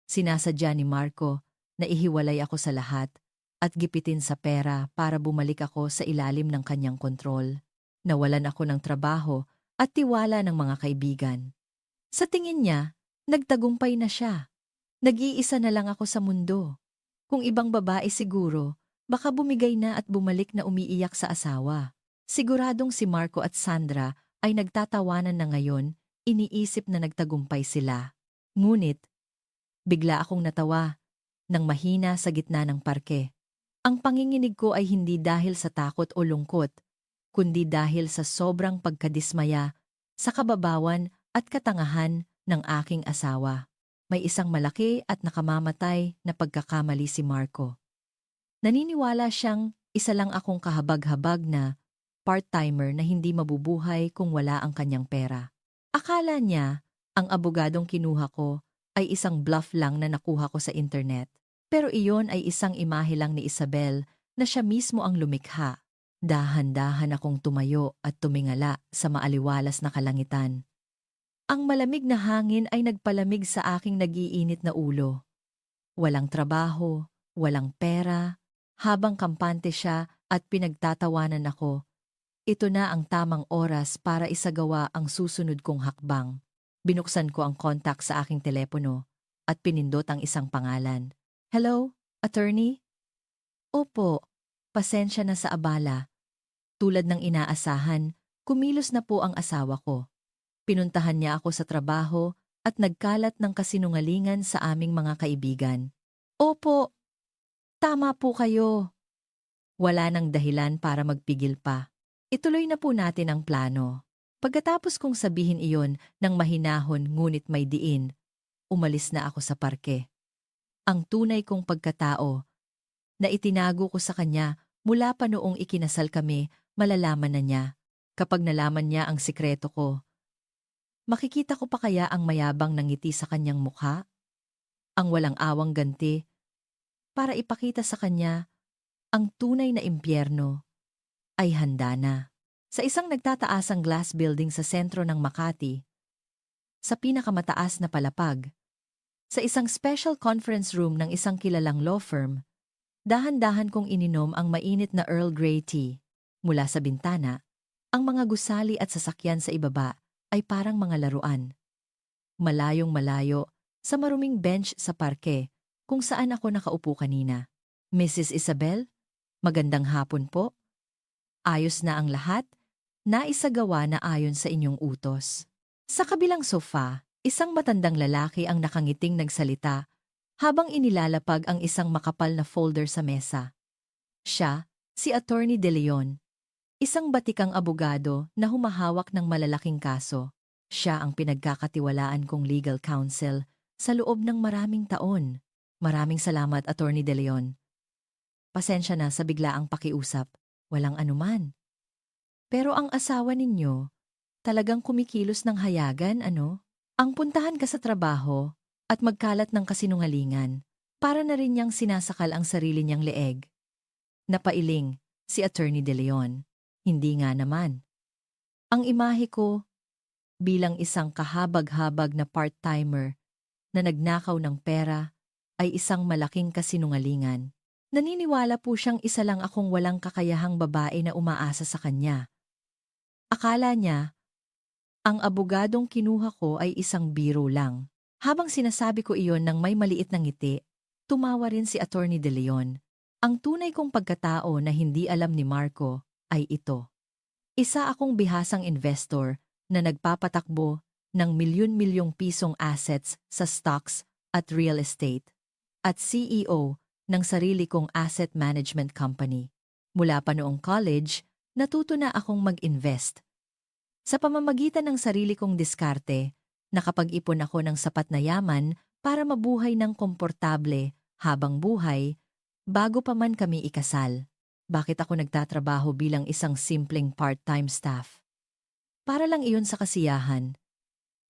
A: Sinasadya ni Marco na ihiwalay ako sa lahat at gipitin sa pera para bumalik ako sa ilalim ng kanyang kontrol. Nawalan ako ng trabaho at tiwala ng mga kaibigan. Sa tingin niya, nagtagumpay na siya. Nag-iisa na lang ako sa mundo. Kung ibang babae siguro, baka bumigay na at bumalik na umiiyak sa asawa. Siguradong si Marco at Sandra ay nagtatawanan na ngayon, iniisip na nagtagumpay sila. Ngunit, bigla akong natawa nang mahina sa gitna ng parke. Ang panginginig ko ay hindi dahil sa takot o lungkot, kundi dahil sa sobrang pagkadismaya, sa kababawan at katangahan ng aking asawa. May isang malaki at nakamamatay na pagkakamali si Marco. Naniniwala siyang isa lang akong kahabag-habag na part-timer na hindi mabubuhay kung wala ang kanyang pera. Akala niya, ang abogadong kinuha ko ay isang bluff lang na nakuha ko sa internet. Pero iyon ay isang imahe lang ni Isabel na siya mismo ang lumikha. Dahan-dahan akong tumayo at tumingala sa maaliwalas na kalangitan. Ang malamig na hangin ay nagpalamig sa aking nagiinit na ulo. Walang trabaho, walang pera, habang kampante siya at pinagtatawanan ako. Ito na ang tamang oras para isagawa ang susunod kong hakbang. Binuksan ko ang contact sa aking telepono at pinindot ang isang pangalan. Hello, attorney? Opo, pasensya na sa abala. Tulad ng inaasahan, kumilos na po ang asawa ko. Pinuntahan niya ako sa trabaho at nagkalat ng kasinungalingan sa aming mga kaibigan. Opo, tama po kayo. Wala nang dahilan para magpigil pa. Ituloy na po natin ang plano. Pagkatapos kong sabihin iyon ng mahinahon ngunit may diin, umalis na ako sa parke. Ang tunay kong pagkatao na itinago ko sa kanya mula pa noong ikinasal kami, malalaman na niya. Kapag nalaman niya ang sikreto ko, makikita ko pa kaya ang mayabang ng ngiti sa kanyang mukha? Ang walang awang ganti para ipakita sa kanya ang tunay na impyerno ay handa na. Sa isang nagtataasang glass building sa sentro ng Makati, sa pinakamataas na palapag, sa isang special conference room ng isang kilalang law firm, dahan-dahan kong ininom ang mainit na Earl Grey tea. Mula sa bintana, ang mga gusali at sasakyan sa ibaba ay parang mga laruan. Malayong malayo, sa maruming bench sa parke, kung saan ako nakaupo kanina. Mrs. Isabel, magandang hapon po. Ayos na ang lahat, naisagawa na ayon sa inyong utos. Sa kabilang sofa, isang matandang lalaki ang nakangiting nagsalita habang inilalapag ang isang makapal na folder sa mesa. Siya, si Attorney De Leon, isang batikang abogado na humahawak ng malalaking kaso. Siya ang pinagkakatiwalaan kong legal counsel sa loob ng maraming taon. Maraming salamat, Attorney De Leon. Pasensya na sa biglaang pakiusap. Walang anuman. Pero ang asawa ninyo, talagang kumikilos ng hayagan, ano? Ang puntahan ka sa trabaho at magkalat ng kasinungalingan, para na rin niyang sinasakal ang sarili niyang leeg. Napailing si Attorney De Leon. Hindi nga naman. Ang imahe ko bilang isang kahabag-habag na part-timer na nagnakaw ng pera ay isang malaking kasinungalingan. Naniniwala po siyang isa lang akong walang kakayahang babae na umaasa sa kanya. Akala niya, ang abogadong kinuha ko ay isang biro lang. Habang sinasabi ko iyon ng may maliit na ngiti, tumawa rin si Attorney De Leon. Ang tunay kong pagkatao na hindi alam ni Marco ay ito. Isa akong bihasang investor na nagpapatakbo ng milyon-milyong pisong assets sa stocks at real estate at CEO ng sarili kong asset management company. Mula pa noong college, natuto na akong mag-invest. Sa pamamagitan ng sarili kong diskarte, nakapag-ipon ako ng sapat na yaman para mabuhay ng komportable habang buhay bago pa man kami ikasal. Bakit ako nagtatrabaho bilang isang simpleng part-time staff? Para lang iyon sa kasiyahan.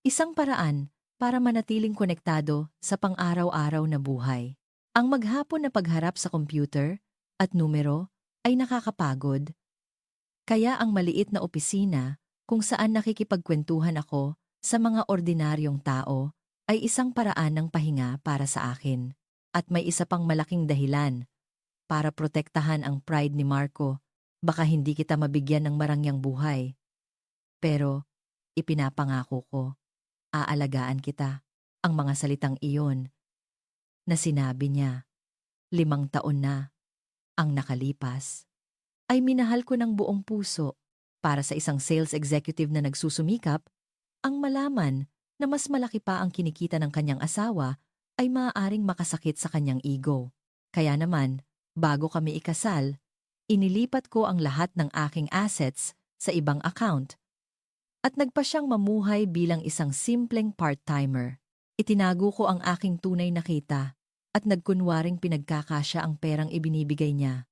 A: Isang paraan para manatiling konektado sa pang-araw-araw na buhay. Ang maghapon na pagharap sa computer at numero ay nakakapagod. Kaya ang maliit na opisina kung saan nakikipagkwentuhan ako sa mga ordinaryong tao ay isang paraan ng pahinga para sa akin. At may isa pang malaking dahilan para protektahan ang pride ni Marco. Baka hindi kita mabigyan ng marangyang buhay. Pero ipinapangako ko, aalagaan kita. Ang mga salitang iyon na sinabi niya, 5 taon na ang nakalipas, ay minahal ko ng buong puso. Para sa isang sales executive na nagsusumikap, ang malaman na mas malaki pa ang kinikita ng kanyang asawa ay maaaring makasakit sa kanyang ego. Kaya naman, bago kami ikasal, inilipat ko ang lahat ng aking assets sa ibang account at nagpa siyang mamuhay bilang isang simpleng part-timer. Itinago ko ang aking tunay na kita at nagkunwaring pinagkakasya ang perang ibinibigay niya.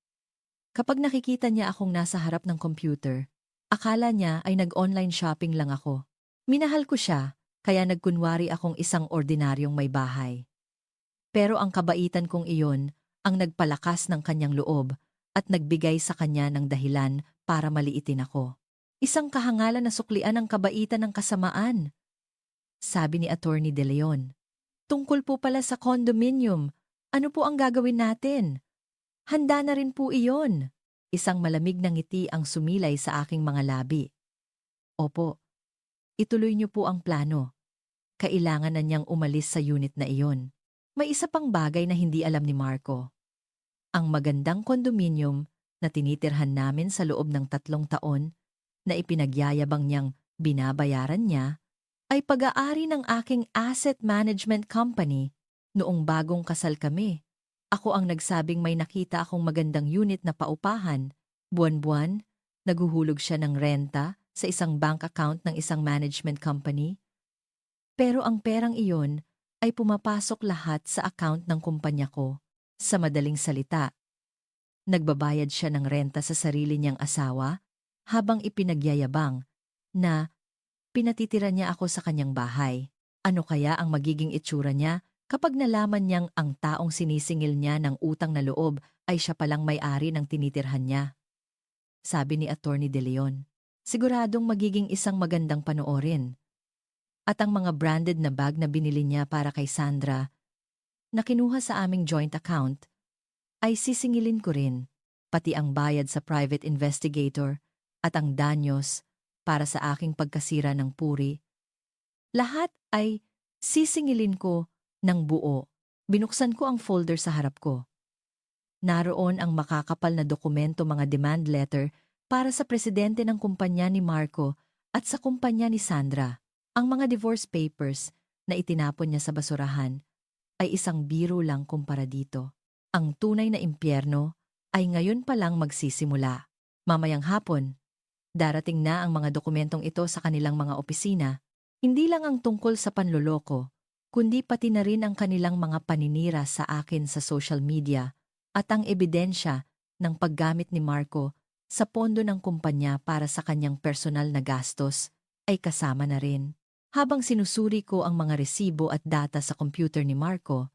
A: Kapag nakikita niya akong nasa harap ng computer, akala niya ay nag-online shopping lang ako. Minahal ko siya, kaya nagkunwari akong isang ordinaryong may bahay. Pero ang kabaitan kong iyon ang nagpalakas ng kanyang loob at nagbigay sa kanya ng dahilan para maliitin ako. Isang kahangalan na suklian ng kabaitan ng kasamaan, sabi ni Attorney De Leon. Tungkol po pala sa condominium, ano po ang gagawin natin? Handa na rin po iyon. Isang malamig na ngiti ang sumilay sa aking mga labi. Opo, ituloy niyo po ang plano. kailangan na niyang umalis sa unit na iyon. May isa pang bagay na hindi alam ni Marco. Ang magandang kondominium na tinitirhan namin sa loob ng 3 taon na ipinagyayabang niyang binabayaran niya ay pag-aari ng aking asset management company. Noong bagong kasal kami, ako ang nagsabing may nakita akong magandang unit na paupahan. Buwan-buwan, naguhulog siya ng renta sa isang bank account ng isang management company. Pero ang perang iyon ay pumapasok lahat sa account ng kumpanya ko. Sa madaling salita, nagbabayad siya ng renta sa sarili niyang asawa habang ipinagyayabang na pinatitira niya ako sa kanyang bahay. Ano kaya ang magiging itsura niya kapag nalaman niyang ang taong sinisingil niya ng utang na loob ay siya palang may-ari ng tinitirhan niya? Sabi ni Attorney De Leon. Siguradong magiging isang magandang panoorin. At ang mga branded na bag na binili niya para kay Sandra, na kinuha sa aming joint account, ay sisingilin ko rin, pati ang bayad sa private investigator at ang danyos para sa aking pagkasira ng puri. Lahat ay sisingilin ko ng buo. Binuksan ko ang folder sa harap ko. Naroon ang makakapal na dokumento, mga demand letter para sa presidente ng kumpanya ni Marco at sa kumpanya ni Sandra. Ang mga divorce papers na itinapon niya sa basurahan ay isang biro lang kumpara dito. Ang tunay na impyerno ay ngayon pa lang magsisimula. Mamayang hapon, darating na ang mga dokumentong ito sa kanilang mga opisina. Hindi lang ang tungkol sa panloloko, kundi pati na rin ang kanilang mga paninira sa akin sa social media at ang ebidensya ng paggamit ni Marco sa pondo ng kumpanya para sa kanyang personal na gastos ay kasama na rin. Habang sinusuri ko ang mga resibo at data sa computer ni Marco,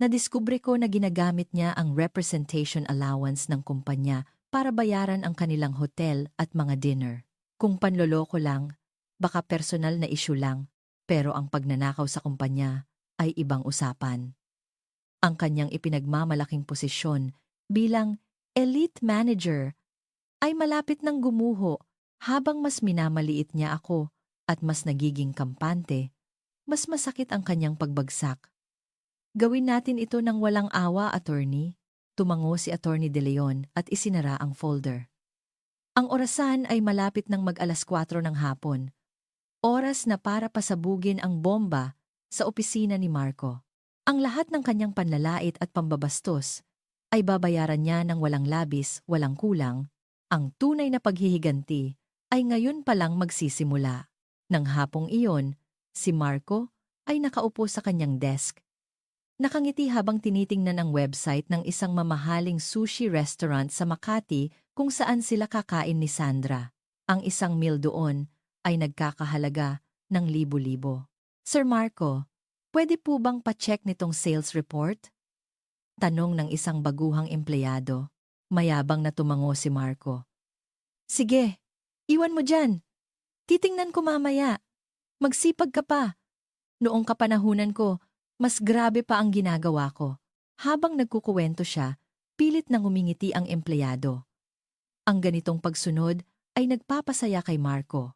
A: nadiskubre ko na ginagamit niya ang representation allowance ng kumpanya para bayaran ang kanilang hotel at mga dinner. Kung panloloko lang, baka personal na issue lang, pero ang pagnanakaw sa kumpanya ay ibang usapan. Ang kanyang ipinagmamalaking posisyon bilang elite manager ay malapit ng gumuho habang mas minamaliit niya ako at mas nagiging kampante, mas masakit ang kanyang pagbagsak. Gawin natin ito ng walang awa, attorney. Tumango si Attorney De Leon at isinara ang folder. Ang orasan ay malapit ng mag-4 ng hapon. Oras na para pasabugin ang bomba sa opisina ni Marco. Ang lahat ng kanyang panlalait at pambabastos ay babayaran niya ng walang labis, walang kulang. Ang tunay na paghihiganti ay ngayon pa lang magsisimula. Nang hapong iyon, si Marco ay nakaupo sa kanyang desk. Nakangiti habang tinitingnan ang website ng isang mamahaling sushi restaurant sa Makati kung saan sila kakain ni Sandra. Ang isang meal doon ay nagkakahalaga ng libo-libo. Sir Marco, pwede po bang pa-check nitong sales report? Tanong ng isang baguhang empleyado. Mayabang na tumango si Marco. Sige, iwan mo dyan. Titingnan ko mamaya. Magsipag ka pa. Noong kapanahunan ko, mas grabe pa ang ginagawa ko. Habang nagkukuwento siya, pilit nang umingiti ang empleyado. Ang ganitong pagsunod ay nagpapasaya kay Marco.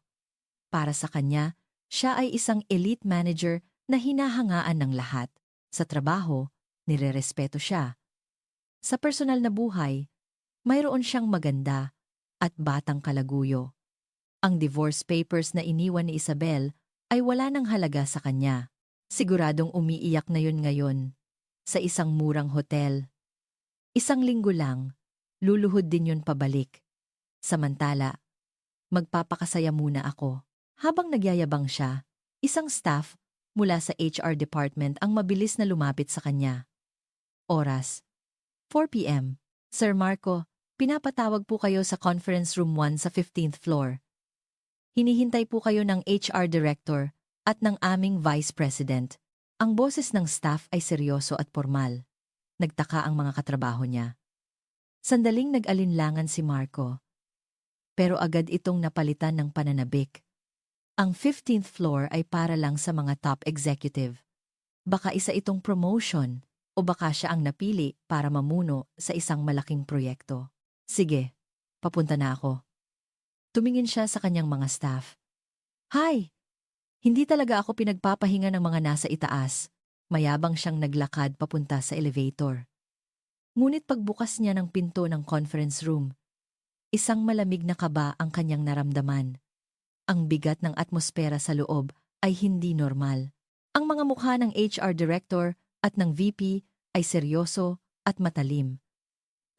A: Para sa kanya, siya ay isang elite manager na hinahangaan ng lahat. Sa trabaho, nirerespeto siya. Sa personal na buhay, mayroon siyang maganda at batang kalaguyo. Ang divorce papers na iniwan ni Isabel ay wala nang halaga sa kanya. Siguradong umiiyak na yun ngayon sa isang murang hotel. Isang linggo lang, luluhod din yun pabalik. Samantala, magpapakasaya muna ako. Habang nagyayabang siya, isang staff mula sa HR department ang mabilis na lumapit sa kanya. Oras, 4 p.m. Sir Marco, pinapatawag po kayo sa conference room 1 sa 15th floor. Hinihintay po kayo ng HR director at ng aming vice president. Ang boses ng staff ay seryoso at formal. Nagtaka ang mga katrabaho niya. Sandaling nag-alinlangan si Marco. Pero agad itong napalitan ng pananabik. Ang 15th floor ay para lang sa mga top executive. Baka isa itong promotion o baka siya ang napili para mamuno sa isang malaking proyekto. Sige, papunta na ako. Tumingin siya sa kanyang mga staff. Hi! Hindi talaga ako pinagpapahinga ng mga nasa itaas. Mayabang siyang naglakad papunta sa elevator. Ngunit pagbukas niya ng pinto ng conference room, isang malamig na kaba ang kanyang naramdaman. Ang bigat ng atmosfera sa loob ay hindi normal. Ang mga mukha ng HR Director at ng VP ay seryoso at matalim,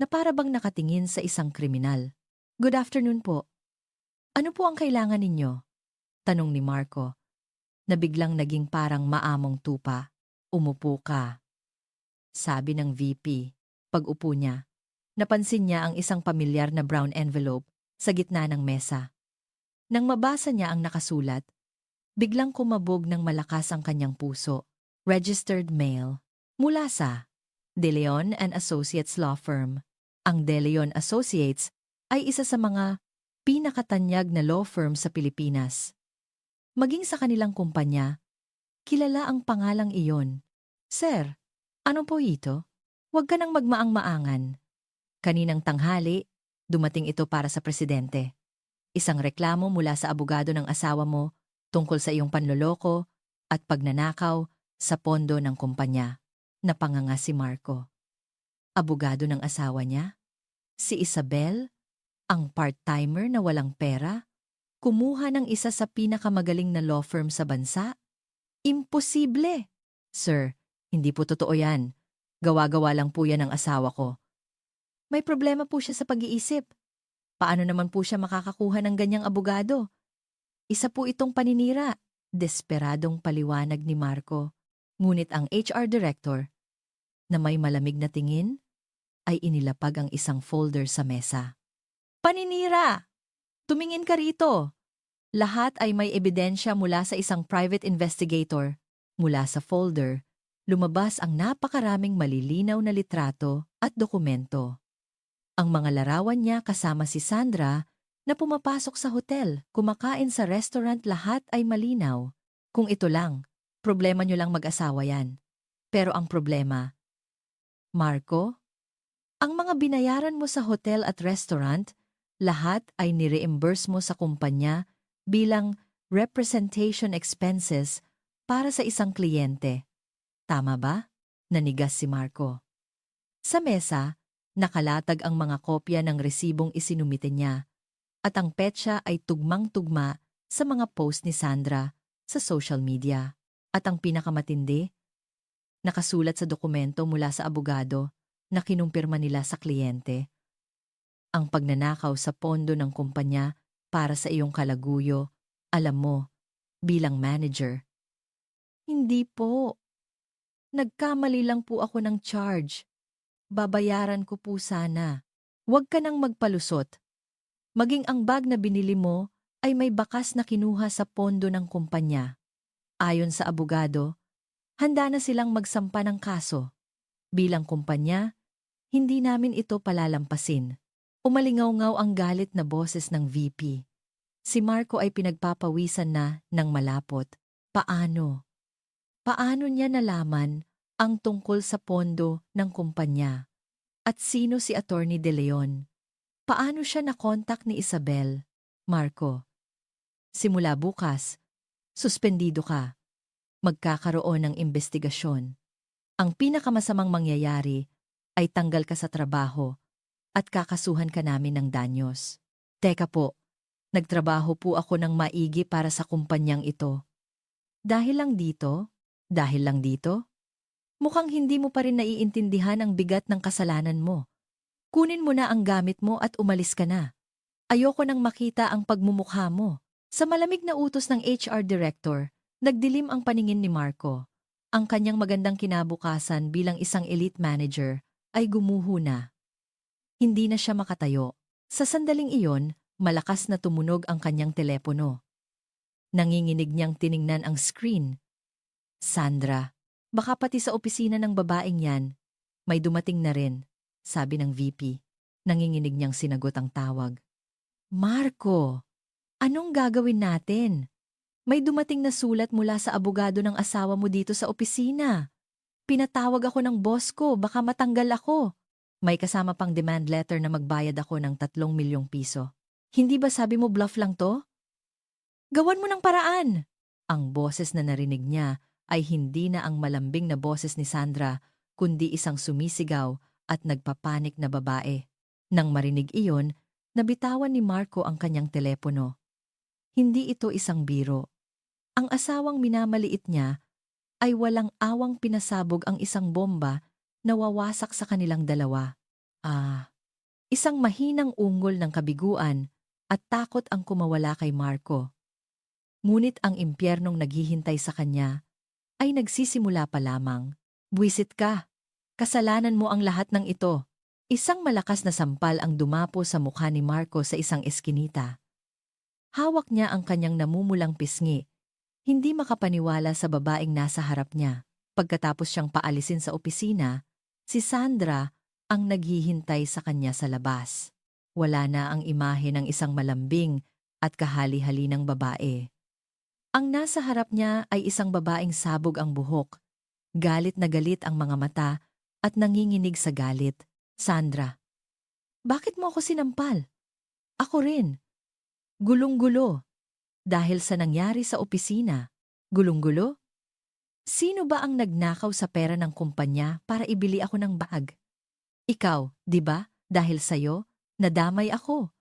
A: na para bang nakatingin sa isang kriminal. "Good afternoon po. Ano po ang kailangan ninyo?" tanong ni Marco, na biglang naging parang maamong tupa. "Umupo ka," sabi ng VP. Pag-upo niya, napansin niya ang isang pamilyar na brown envelope sa gitna ng mesa. Nang mabasa niya ang nakasulat, biglang kumabog ng malakas ang kanyang puso. Registered mail mula sa De Leon and Associates Law Firm. Ang De Leon Associates ay isa sa mga pinakatanyag na law firm sa Pilipinas. Maging sa kanilang kumpanya, kilala ang pangalang iyon. "Sir, ano po ito? Huwag ka nang magmaang-maangan. Kaninang tanghali, dumating ito para sa presidente. Isang reklamo mula sa abogado ng asawa mo tungkol sa iyong panloloko at pagnanakaw sa pondo ng kumpanya." Napanganga si Marco. Abogado ng asawa niya? Si Isabel? Ang part-timer na walang pera? Kumuha ng isa sa pinakamagaling na law firm sa bansa? Imposible! "Sir, hindi po totoo yan. Gawa-gawa lang po yan ng asawa ko. May problema po siya sa pag-iisip. Paano naman po siya makakakuha ng ganyang abogado? Isa po itong paninira." Desperadong paliwanag ni Marco. Ngunit ang HR Director, na may malamig na tingin, ay inilapag ang isang folder sa mesa. "Paninira! Tumingin ka rito. Lahat ay may ebidensya mula sa isang private investigator." Mula sa folder, lumabas ang napakaraming malilinaw na litrato at dokumento. Ang mga larawan niya kasama si Sandra na pumapasok sa hotel, kumakain sa restaurant, lahat ay malinaw. Kung ito lang, problema niyo lang mag-asawa yan. Pero ang problema, Marco, ang mga binayaran mo sa hotel at restaurant, lahat ay ni-reimburse mo sa kumpanya bilang representation expenses para sa isang kliyente. Tama ba? Nanigas si Marco. Sa mesa, nakalatag ang mga kopya ng resibong isinumite niya at ang petsa ay tugmang-tugma sa mga post ni Sandra sa social media. At ang pinakamatindi, nakasulat sa dokumento mula sa abogado na kinumpirma nila sa kliyente. Ang pagnanakaw sa pondo ng kumpanya para sa iyong kalaguyo, alam mo, bilang manager. "Hindi po. Nagkamali lang po ako ng charge. Babayaran ko po sana. Huwag ka nang magpalusot. Maging ang bag na binili mo ay may bakas na kinuha sa pondo ng kumpanya." Ayon sa abogado, handa na silang magsampa ng kaso. Bilang kumpanya, hindi namin ito palalampasin. Umalingaw-ngaw ang galit na boses ng VP. Si Marco ay pinagpapawisan na ng malapot. Paano? Paano niya nalaman ang tungkol sa pondo ng kumpanya? At sino si Attorney De Leon? Paano siya nakontak ni Isabel? "Marco, simula bukas, suspendido ka. Magkakaroon ng investigasyon. Ang pinakamasamang mangyayari ay tanggal ka sa trabaho at kakasuhan ka namin ng danyos." "Teka po, nagtrabaho po ako ng maigi para sa kumpanyang ito. Dahil lang dito? Dahil lang dito? Mukhang hindi mo pa rin naiintindihan ang bigat ng kasalanan mo. Kunin mo na ang gamit mo at umalis ka na. Ayoko nang makita ang pagmumukha mo." Sa malamig na utos ng HR Director, nagdilim ang paningin ni Marco. Ang kanyang magandang kinabukasan bilang isang elite manager ay gumuho na. Hindi na siya makatayo. Sa sandaling iyon, malakas na tumunog ang kanyang telepono. Nanginginig niyang tiningnan ang screen. "Sandra, baka pati sa opisina ng babaeng yan, may dumating na rin," sabi ng VP. Nanginginig niyang sinagot ang tawag. "Marco, anong gagawin natin? May dumating na sulat mula sa abogado ng asawa mo dito sa opisina. Pinatawag ako ng boss ko, baka matanggal ako. May kasama pang demand letter na magbayad ako ng 3 milyong piso. Hindi ba sabi mo bluff lang to? Gawan mo ng paraan." Ang boses na narinig niya ay hindi na ang malambing na boses ni Sandra, kundi isang sumisigaw at nagpapanik na babae. Nang marinig iyon, nabitawan ni Marco ang kanyang telepono. Hindi ito isang biro. Ang asawang minamaliit niya ay walang awang pinasabog ang isang bomba na wawasak sa kanilang dalawa. Isang mahinang ungol ng kabiguan at takot ang kumawala kay Marco. Ngunit ang impyernong naghihintay sa kanya ay nagsisimula pa lamang. Buwisit ka! Kasalanan mo ang lahat ng ito. Isang malakas na sampal ang dumapo sa mukha ni Marco sa isang eskinita. Hawak niya ang kanyang namumulang pisngi, hindi makapaniwala sa babaeng nasa harap niya. Pagkatapos siyang paalisin sa opisina, si Sandra ang naghihintay sa kanya sa labas. Wala na ang imahe ng isang malambing at kahali-halinang babae. Ang nasa harap niya ay isang babaeng sabog ang buhok. Galit na galit ang mga mata at nanginginig sa galit. Sandra, bakit mo ako sinampal? Ako rin. Gulong-gulo. Dahil sa nangyari sa opisina. Gulong-gulo? Sino ba ang nagnakaw sa pera ng kumpanya para ibili ako ng bag? Ikaw, di ba? Dahil sa'yo, nadamay ako.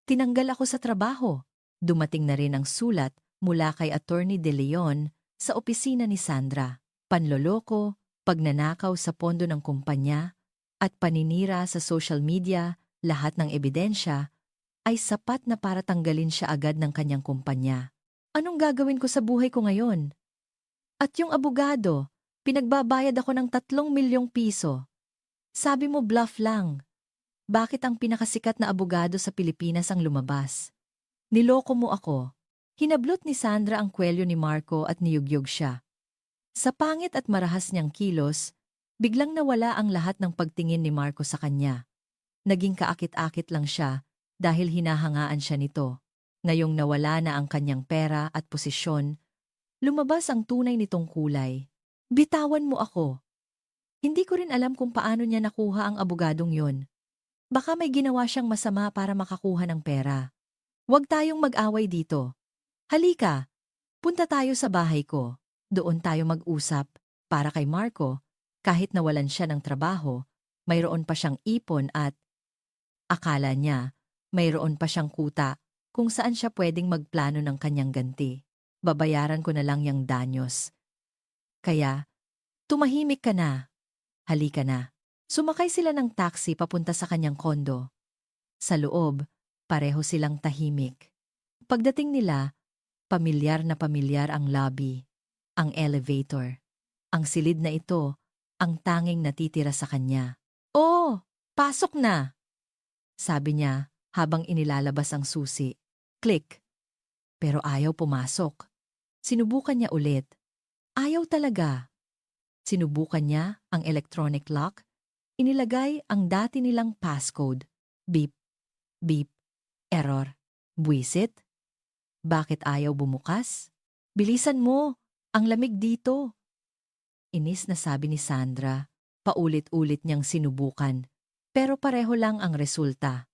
A: Tinanggal ako sa trabaho. Dumating na rin ang sulat mula kay Attorney De Leon sa opisina ni Sandra. Panloloko, pagnanakaw sa pondo ng kumpanya, at paninira sa social media, lahat ng ebidensya, ay sapat na para tanggalin siya agad ng kanyang kumpanya. Anong gagawin ko sa buhay ko ngayon? At yung abogado, pinagbabayad ako ng 3 milyong piso. Sabi mo bluff lang. Bakit ang pinakasikat na abogado sa Pilipinas ang lumabas? Niloko mo ako. Hinablot ni Sandra ang kwelyo ni Marco at niyugyog siya. Sa pangit at marahas niyang kilos, biglang nawala ang lahat ng pagtingin ni Marco sa kanya. Naging kaakit-akit lang siya dahil hinahangaan siya nito. Ngayong nawala na ang kanyang pera at posisyon, lumabas ang tunay nitong kulay. Bitawan mo ako. Hindi ko rin alam kung paano niya nakuha ang abogadong yon. Baka may ginawa siyang masama para makakuha ng pera. Huwag tayong mag-away dito. Halika, punta tayo sa bahay ko. Doon tayo mag-usap. Para kay Marco, kahit nawalan siya ng trabaho, mayroon pa siyang ipon at akala niya, mayroon pa siyang kuta kung saan siya pwedeng magplano ng kanyang ganti. Babayaran ko na lang yung danyos. Kaya, tumahimik ka na. Halika na. Sumakay sila ng taxi papunta sa kanyang kondo. Sa loob, pareho silang tahimik. Pagdating nila, pamilyar na pamilyar ang lobby, ang elevator. Ang silid na ito, ang tanging natitira sa kanya. Oh, pasok na! Sabi niya habang inilalabas ang susi. Click. Pero ayaw pumasok. Sinubukan niya ulit. Ayaw talaga. Sinubukan niya ang electronic lock. Inilagay ang dati nilang passcode. Beep, beep, error. Buwisit? Bakit ayaw bumukas? Bilisan mo, ang lamig dito. Inis na sabi ni Sandra, paulit-ulit niyang sinubukan, pero pareho lang ang resulta.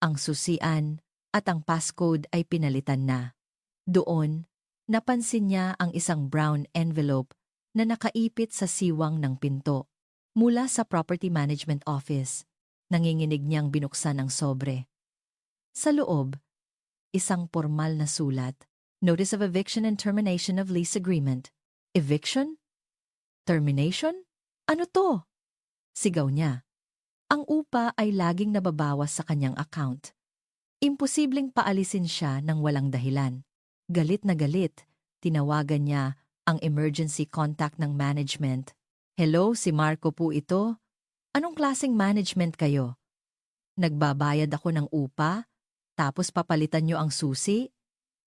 A: Ang susian at ang passcode ay pinalitan na. Doon, napansin niya ang isang brown envelope na nakaipit sa siwang ng pinto. Mula sa Property Management Office, nanginginig niyang binuksan ang sobre. Sa loob, isang formal na sulat, Notice of Eviction and Termination of Lease Agreement. Eviction? Termination? Ano to? Sigaw niya. Ang upa ay laging nababawas sa kanyang account. Imposibleng paalisin siya ng walang dahilan. Galit na galit, tinawagan niya ang emergency contact ng management. Hello, si Marco po ito. Anong klaseng management kayo? Nagbabayad ako ng upa, tapos papalitan niyo ang susi?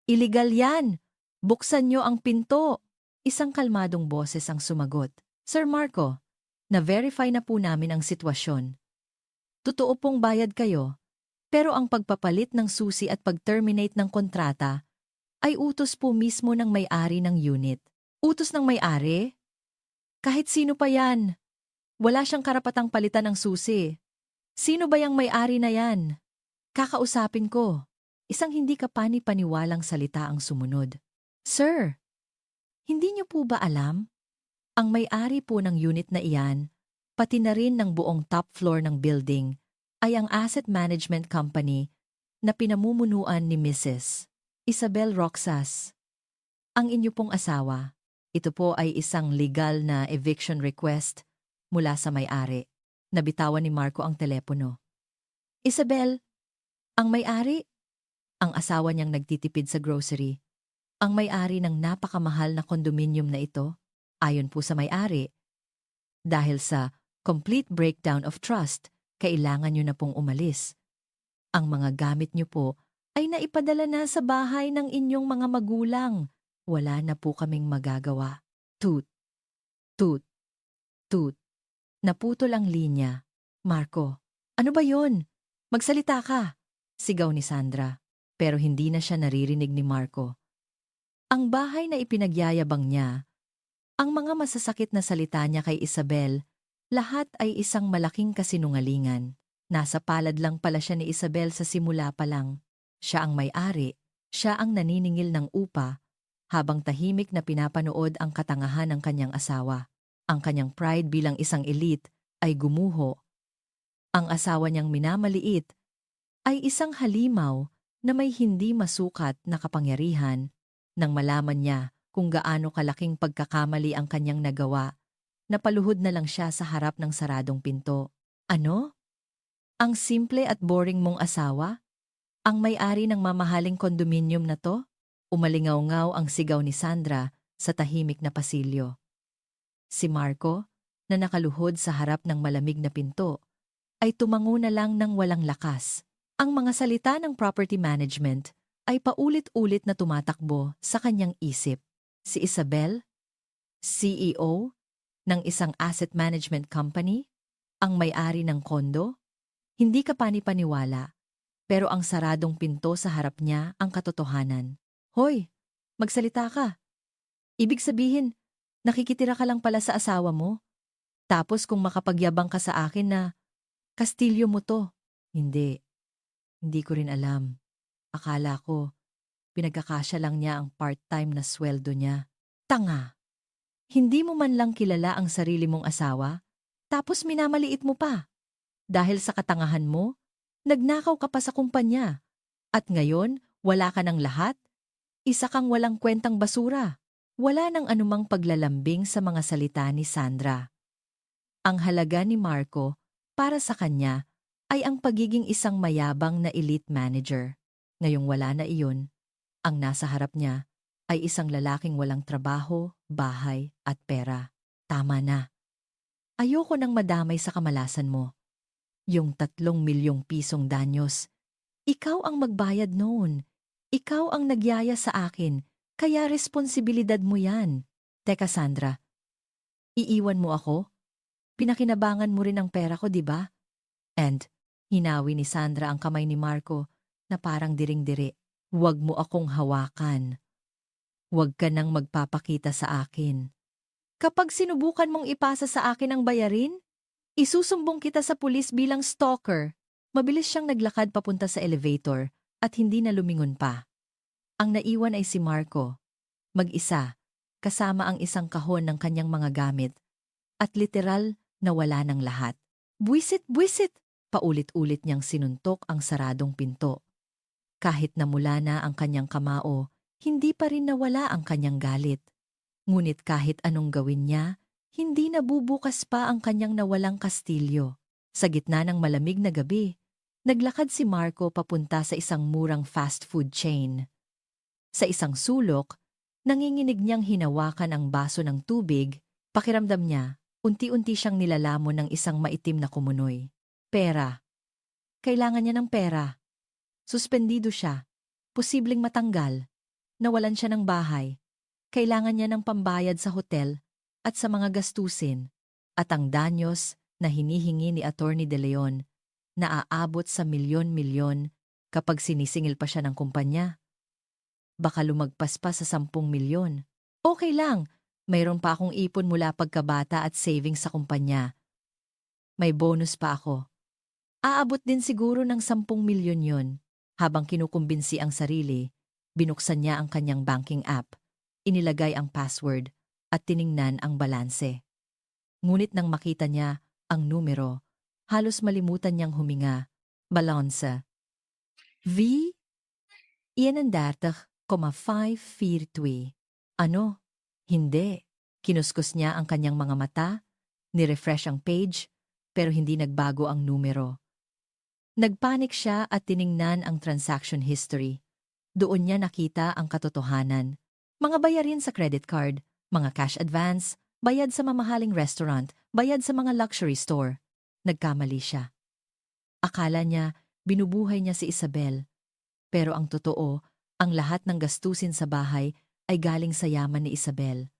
A: Illegal yan! Buksan niyo ang pinto! Isang kalmadong boses ang sumagot. Sir Marco, na-verify na po namin ang sitwasyon. Totoo pong bayad kayo, pero ang pagpapalit ng susi at pag-terminate ng kontrata ay utos po mismo ng may-ari ng unit. Utos ng may-ari? Kahit sino pa yan. Wala siyang karapatang palitan ng susi. Sino ba yung may-ari na yan? Kakausapin ko. Isang hindi kapani-paniwalang salita ang sumunod. Sir, Hindi niyo po ba alam? Ang may-ari po ng unit na iyan, pati na rin ng buong top floor ng building, ay ang asset management company na pinamumunuan ni Mrs. Isabel Roxas. Ang inyo pong asawa, ito po ay isang legal na eviction request mula sa may-ari. Nabitawan ni Marco ang telepono. Isabel, ang may-ari, ang asawa niyang nagtitipid sa grocery. Ang may-ari ng napakamahal na kondominium na ito, ayon po sa may-ari, dahil sa complete breakdown of trust, kailangan niyo na pong umalis. Ang mga gamit niyo po ay naipadala na sa bahay ng inyong mga magulang. Wala na po kaming magagawa. Toot, toot, toot. Naputol ang linya. Marco, ano ba yon? Magsalita ka! Sigaw ni Sandra. Pero hindi na siya naririnig ni Marco. Ang bahay na ipinagyayabang niya, ang mga masasakit na salita niya kay Isabel, lahat ay isang malaking kasinungalingan. Nasa palad lang pala siya ni Isabel sa simula pa lang. Siya ang may-ari, siya ang naniningil ng upa, habang tahimik na pinapanood ang katangahan ng kanyang asawa. Ang kanyang pride bilang isang elite ay gumuho. Ang asawa niyang minamaliit ay isang halimaw na may hindi masukat na kapangyarihan. Nang malaman niya kung gaano kalaking pagkakamali ang kanyang nagawa, napaluhod na lang siya sa harap ng saradong pinto. Ano? Ang simple at boring mong asawa? Ang may-ari ng mamahaling kondominium na to? Umalingaw-ngaw ang sigaw ni Sandra sa tahimik na pasilyo. Si Marco, na nakaluhod sa harap ng malamig na pinto, ay tumango na lang ng walang lakas. Ang mga salita ng property management ay paulit-ulit na tumatakbo sa kanyang isip. Si Isabel, CEO ng isang asset management company, ang may-ari ng kondo, hindi ka panipaniwala, pero ang saradong pinto sa harap niya ang katotohanan. Hoy, magsalita ka. Ibig sabihin, nakikitira ka lang pala sa asawa mo? Tapos kung makapagyabang ka sa akin na kastilyo mo to. Hindi ko rin alam. Akala ko, pinagkakasya lang niya ang part-time na sweldo niya. Tanga! Hindi mo man lang kilala ang sarili mong asawa, tapos minamaliit mo pa. Dahil sa katangahan mo, nagnakaw ka pa sa kumpanya. At ngayon, wala ka ng lahat? Isa kang walang kwentang basura. Wala nang anumang paglalambing sa mga salita ni Sandra. Ang halaga ni Marco para sa kanya ay ang pagiging isang mayabang na elite manager. Ngayong wala na iyon, ang nasa harap niya ay isang lalaking walang trabaho, bahay at pera. Tama na. Ayoko nang madamay sa kamalasan mo. Yung 3 milyong pisong danyos. Ikaw ang magbayad noon. Ikaw ang nagyaya sa akin, kaya responsibilidad mo yan. Teka Sandra, iiwan mo ako? Pinakinabangan mo rin ang pera ko, di ba? And, hinawi ni Sandra ang kamay ni Marco na parang diring-diri. Huwag mo akong hawakan. Huwag ka nang magpapakita sa akin. Kapag sinubukan mong ipasa sa akin ang bayarin, isusumbong kita sa pulis bilang stalker. Mabilis siyang naglakad papunta sa elevator at hindi na lumingon pa. Ang naiwan ay si Marco, mag-isa, kasama ang isang kahon ng kanyang mga gamit, at literal na wala ng lahat. Buwisit, buwisit! Paulit-ulit niyang sinuntok ang saradong pinto. Kahit namula na ang kanyang kamao, hindi pa rin nawala ang kanyang galit. Ngunit kahit anong gawin niya, hindi nabubukas pa ang kanyang nawalang kastilyo. Sa gitna ng malamig na gabi, naglakad si Marco papunta sa isang murang fast food chain. Sa isang sulok, nanginginig niyang hinawakan ang baso ng tubig, pakiramdam niya, unti-unti siyang nilalamon ng isang maitim na kumunoy. Pera. Kailangan niya ng pera. Suspendido siya. Posibleng matanggal. Nawalan siya ng bahay. Kailangan niya ng pambayad sa hotel at sa mga gastusin. At ang danyos na hinihingi ni Attorney De Leon na aabot sa milyon-milyon kapag sinisingil pa siya ng kumpanya. Baka lumagpas pa sa 10 milyon. Okay lang, mayroon pa akong ipon mula pagkabata at savings sa kumpanya. May bonus pa ako. Aabot din siguro ng 10 milyon yon. Habang kinukumbinsi ang sarili, binuksan niya ang kanyang banking app. Inilagay ang password at tiningnan ang balanse. Ngunit nang makita niya ang numero, halos malimutan niyang huminga. Balanse. V. 31,542. Ano? Hindi. Kinuskus niya ang kanyang mga mata, nirefresh ang page, pero hindi nagbago ang numero. Nagpanik siya at tiningnan ang transaction history. Doon niya nakita ang katotohanan. Mga bayarin sa credit card, mga cash advance, bayad sa mamahaling restaurant, bayad sa mga luxury store. Nagkamali siya. Akala niya binubuhay niya si Isabel. Pero ang totoo, ang lahat ng gastusin sa bahay ay galing sa yaman ni Isabel.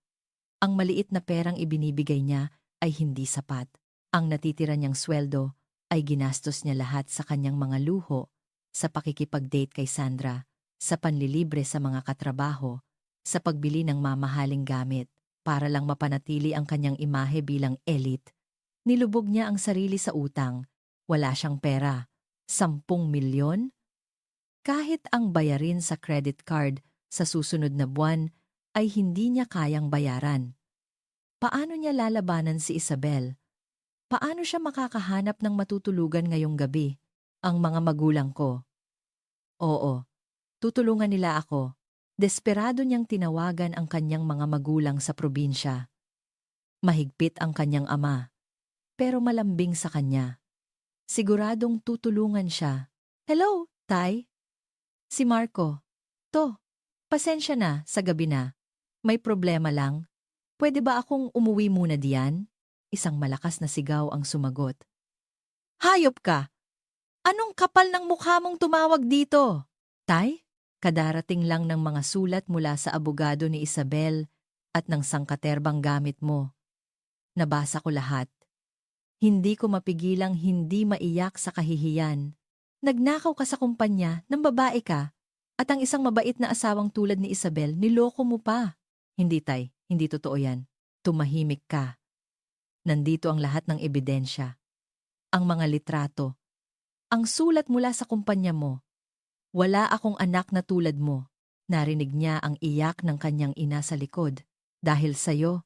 A: Ang maliit na perang ibinibigay niya ay hindi sapat. Ang natitira niyang sweldo ay ginastos niya lahat sa kanyang mga luho, sa pakikipag-date kay Sandra, sa panlilibre sa mga katrabaho, sa pagbili ng mamahaling gamit, para lang mapanatili ang kanyang imahe bilang elite. Nilubog niya ang sarili sa utang. Wala siyang pera. 10 milyon? Kahit ang bayarin sa credit card sa susunod na buwan ay hindi niya kayang bayaran. Paano niya lalabanan si Isabel? Paano siya makakahanap ng matutulugan ngayong gabi? Ang mga magulang ko. Oo, tutulungan nila ako. Desperado niyang tinawagan ang kanyang mga magulang sa probinsya. Mahigpit ang kanyang ama, pero malambing sa kanya. Siguradong tutulungan siya. Hello, Tay? Si Marco. To, pasensya na sa gabi na. May problema lang. Pwede ba akong umuwi muna diyan? Isang malakas na sigaw ang sumagot. Hayop ka! Anong kapal ng mukha mong tumawag dito? Tay, kadarating lang ng mga sulat mula sa abogado ni Isabel at ng sangkaterbang gamit mo. Nabasa ko lahat. Hindi ko mapigilang hindi maiyak sa kahihiyan. Nagnakaw ka sa kumpanya ng babae ka at ang isang mabait na asawang tulad ni Isabel niloko mo pa. Hindi tay, hindi totoo yan. Tumahimik ka. Nandito ang lahat ng ebidensya. Ang mga litrato. Ang sulat mula sa kumpanya mo. Wala akong anak na tulad mo. Narinig niya ang iyak ng kanyang ina sa likod. Dahil sa'yo,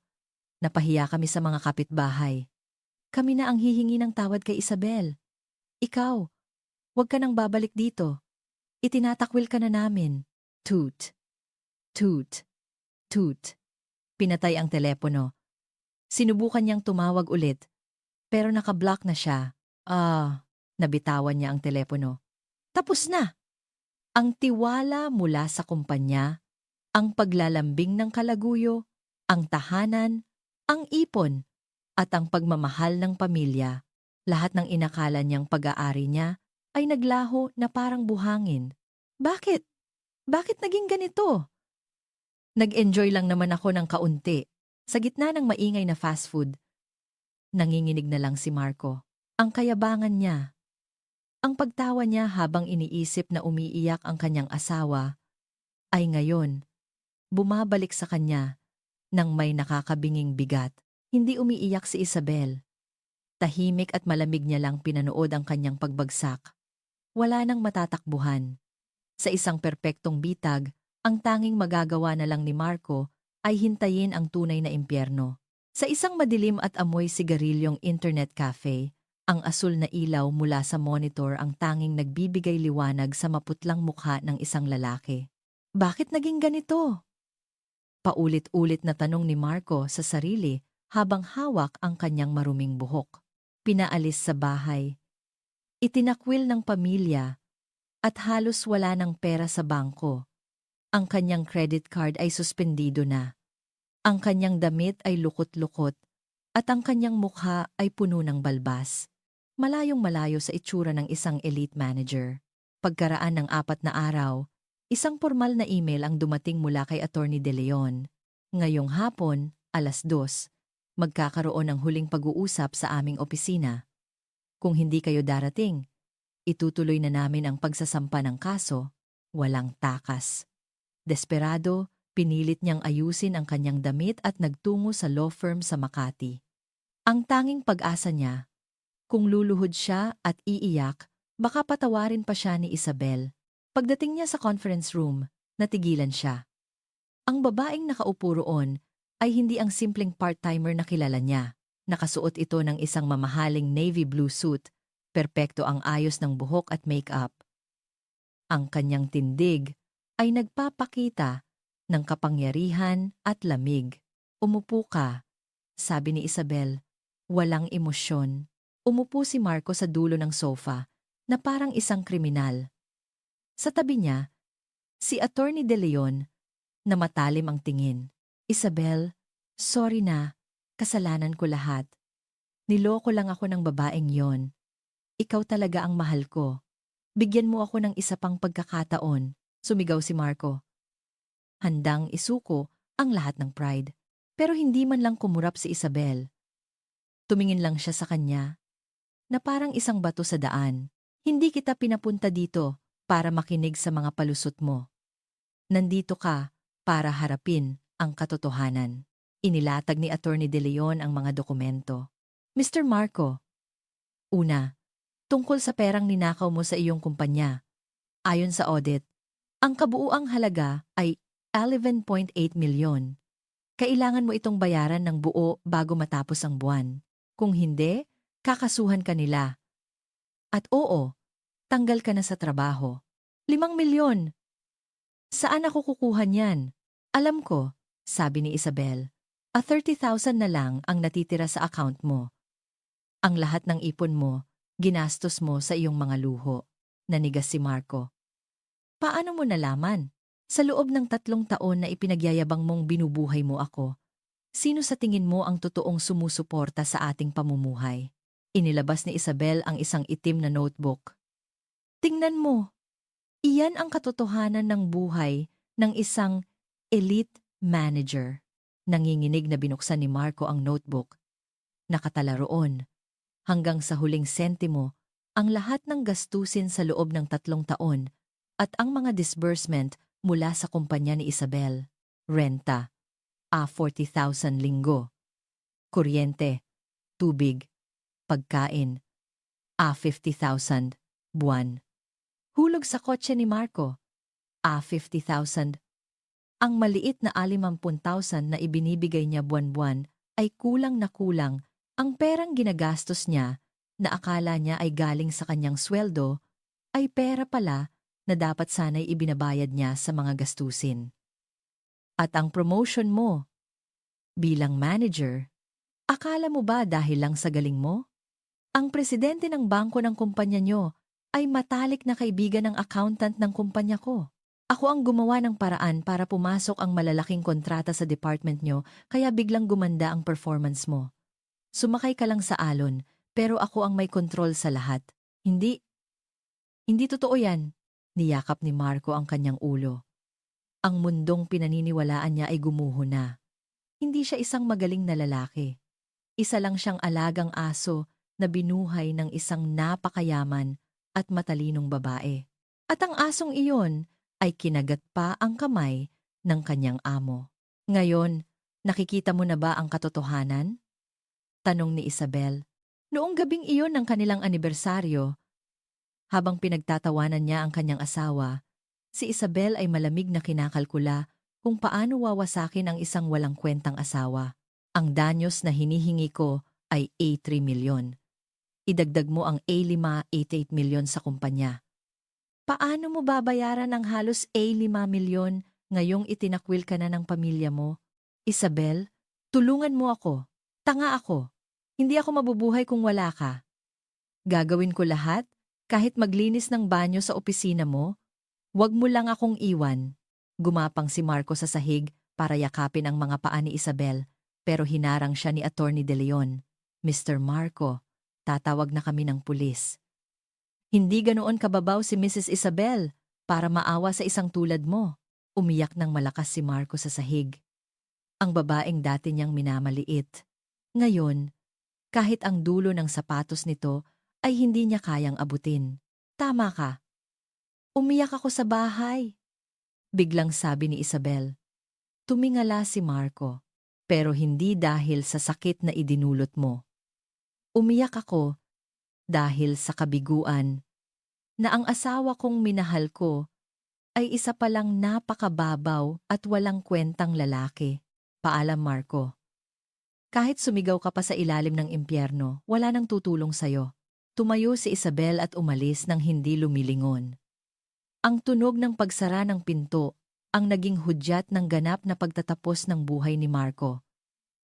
A: napahiya kami sa mga kapitbahay. Kami na ang hihingi ng tawad kay Isabel. Ikaw, huwag ka nang babalik dito. Itinatakwil ka na namin. Toot. Toot. Toot. Pinatay ang telepono. Sinubukan niyang tumawag ulit, pero nakablock na siya. Nabitawan niya ang telepono. Tapos na. Ang tiwala mula sa kumpanya, ang paglalambing ng kalaguyo, ang tahanan, ang ipon, at ang pagmamahal ng pamilya, lahat ng inakala niyang pag-aari niya ay naglaho na parang buhangin. Bakit? Bakit naging ganito? Nag-enjoy lang naman ako ng kaunti, sa gitna ng maingay na fast food. Nanginginig na lang si Marco. Ang kayabangan niya. Ang pagtawa niya habang iniisip na umiiyak ang kanyang asawa, ay ngayon, bumabalik sa kanya nang may nakakabinging bigat. Hindi umiiyak si Isabel. Tahimik at malamig niya lang pinanood ang kanyang pagbagsak. Wala nang matatakbuhan. Sa isang perpektong bitag, ang tanging magagawa na lang ni Marco ay hintayin ang tunay na impyerno. Sa isang madilim at amoy sigarilyong internet cafe, ang asul na ilaw mula sa monitor ang tanging nagbibigay liwanag sa maputlang mukha ng isang lalaki. Bakit naging ganito? Paulit-ulit na tanong ni Marco sa sarili habang hawak ang kanyang maruming buhok. Pinaalis sa bahay. Itinakwil ng pamilya at halos wala ng pera sa bangko. Ang kanyang credit card ay suspendido na. Ang kanyang damit ay lukot-lukot at ang kanyang mukha ay puno ng balbas. Malayong malayo sa itsura ng isang elite manager. Pagkaraan ng 4 na araw, isang formal na email ang dumating mula kay Attorney De Leon. Ngayong hapon, 2:00, magkakaroon ng huling pag-uusap sa aming opisina. Kung hindi kayo darating, itutuloy na namin ang pagsasampa ng kaso, walang takas. Desperado, pinilit niyang ayusin ang kanyang damit at nagtungo sa law firm sa Makati. Ang tanging pag-asa niya, kung luluhod siya at iiyak, baka patawarin pa siya ni Isabel. Pagdating niya sa conference room, natigilan siya. Ang babaeng nakaupo roon ay hindi ang simpleng part-timer na kilala niya. Nakasuot ito ng isang mamahaling navy blue suit, perpekto ang ayos ng buhok at makeup. Ang kanyang tindig ay nagpapakita ng kapangyarihan at lamig. Umupo ka, sabi ni Isabel, walang emosyon. Umupo si Marco sa dulo ng sofa na parang isang kriminal. Sa tabi niya, si Attorney De Leon na matalim ang tingin. Isabel, sorry na, kasalanan ko lahat. Niloko lang ako ng babaeng yon. Ikaw talaga ang mahal ko. Bigyan mo ako ng isa pang pagkakataon, sumigaw si Marco. Handang isuko ang lahat ng pride. Pero hindi man lang kumurap si Isabel. Tumingin lang siya sa kanya, na parang isang bato sa daan. Hindi kita pinapunta dito para makinig sa mga palusot mo. Nandito ka para harapin ang katotohanan. Inilatag ni Attorney De Leon ang mga dokumento. Mr. Marco, una, tungkol sa perang ninakaw mo sa iyong kumpanya. Ayon sa audit, ang kabuuang halaga ay 11.8 milyon. Kailangan mo itong bayaran ng buo bago matapos ang buwan. Kung hindi, kakasuhan ka nila. At oo, tanggal ka na sa trabaho. 5 milyon! Saan ako kukuha niyan? Alam ko, sabi ni Isabel. 30,000 na lang ang natitira sa account mo. Ang lahat ng ipon mo, ginastos mo sa iyong mga luho. Nanigas si Marco. Paano mo nalaman? Sa loob ng 3 taon na ipinagyayabang mong binubuhay mo ako, sino sa tingin mo ang totoong sumusuporta sa ating pamumuhay? Inilabas ni Isabel ang isang itim na notebook. Tingnan mo, iyan ang katotohanan ng buhay ng isang elite manager. Nanginginig na binuksan ni Marco ang notebook. Nakatala roon, hanggang sa huling sentimo, ang lahat ng gastusin sa loob ng 3 taon at ang mga disbursement mula sa kumpanya ni Isabel. Renta, 40,000 linggo. Kuryente, tubig, pagkain, 50,000 buwan. Hulog sa kotse ni Marco, 50,000. Ang maliit na 50,000 na ibinibigay niya buwan-buwan ay kulang na kulang ang perang ginagastos niya na akala niya ay galing sa kanyang sweldo ay pera pala na dapat sana'y ibinabayad niya sa mga gastusin. At ang promotion mo bilang manager, akala mo ba dahil lang sa galing mo? Ang presidente ng bangko ng kumpanya nyo ay matalik na kaibigan ng accountant ng kumpanya ko. Ako ang gumawa ng paraan para pumasok ang malalaking kontrata sa department nyo kaya biglang gumanda ang performance mo. Sumakay ka lang sa alon pero ako ang may kontrol sa lahat. Hindi totoo yan. Niyakap ni Marco ang kanyang ulo. Ang mundong pinaniniwalaan niya ay gumuho na. Hindi siya isang magaling na lalaki. Isa lang siyang alagang aso na binuhay ng isang napakayaman at matalinong babae. At ang asong iyon ay kinagat pa ang kamay ng kanyang amo. Ngayon, nakikita mo na ba ang katotohanan? Tanong ni Isabel. Noong gabing iyon ng kanilang anibersaryo, habang pinagtatawanan niya ang kanyang asawa, si Isabel ay malamig na kinakalkula kung paano wawasakin ang isang walang kwentang asawa. Ang danyos na hinihingi ko ay A3 milyon. Idagdag mo ang A5, 88 milyon sa kumpanya. Paano mo babayaran ang halos A5 milyon ngayong itinakwil ka na ng pamilya mo? Isabel, tulungan mo ako. Tanga ako. Hindi ako mabubuhay kung wala ka. Gagawin ko lahat, kahit maglinis ng banyo sa opisina mo. Huwag mo lang akong iwan. Gumapang si Marco sa sahig para yakapin ang mga paa ni Isabel, pero hinarang siya ni Attorney De Leon. Mr. Marco, tatawag na kami ng pulis. Hindi ganoon kababaw si Mrs. Isabel para maawa sa isang tulad mo. Umiyak ng malakas si Marco sa sahig. Ang babaeng dati niyang minamaliit. Ngayon, kahit ang dulo ng sapatos nito ay hindi niya kayang abutin. Tama ka. Umiyak ako sa bahay. Biglang sabi ni Isabel. Tumingala si Marco, pero hindi dahil sa sakit na idinulot mo. Umiyak ako dahil sa kabiguan na ang asawa kong minahal ko ay isa palang napakababaw at walang kwentang lalaki. Paalam, Marco. Kahit sumigaw ka pa sa ilalim ng impyerno, wala nang tutulong sa'yo. Tumayo si Isabel at umalis nang hindi lumilingon. Ang tunog ng pagsara ng pinto ang naging hudyat ng ganap na pagtatapos ng buhay ni Marco.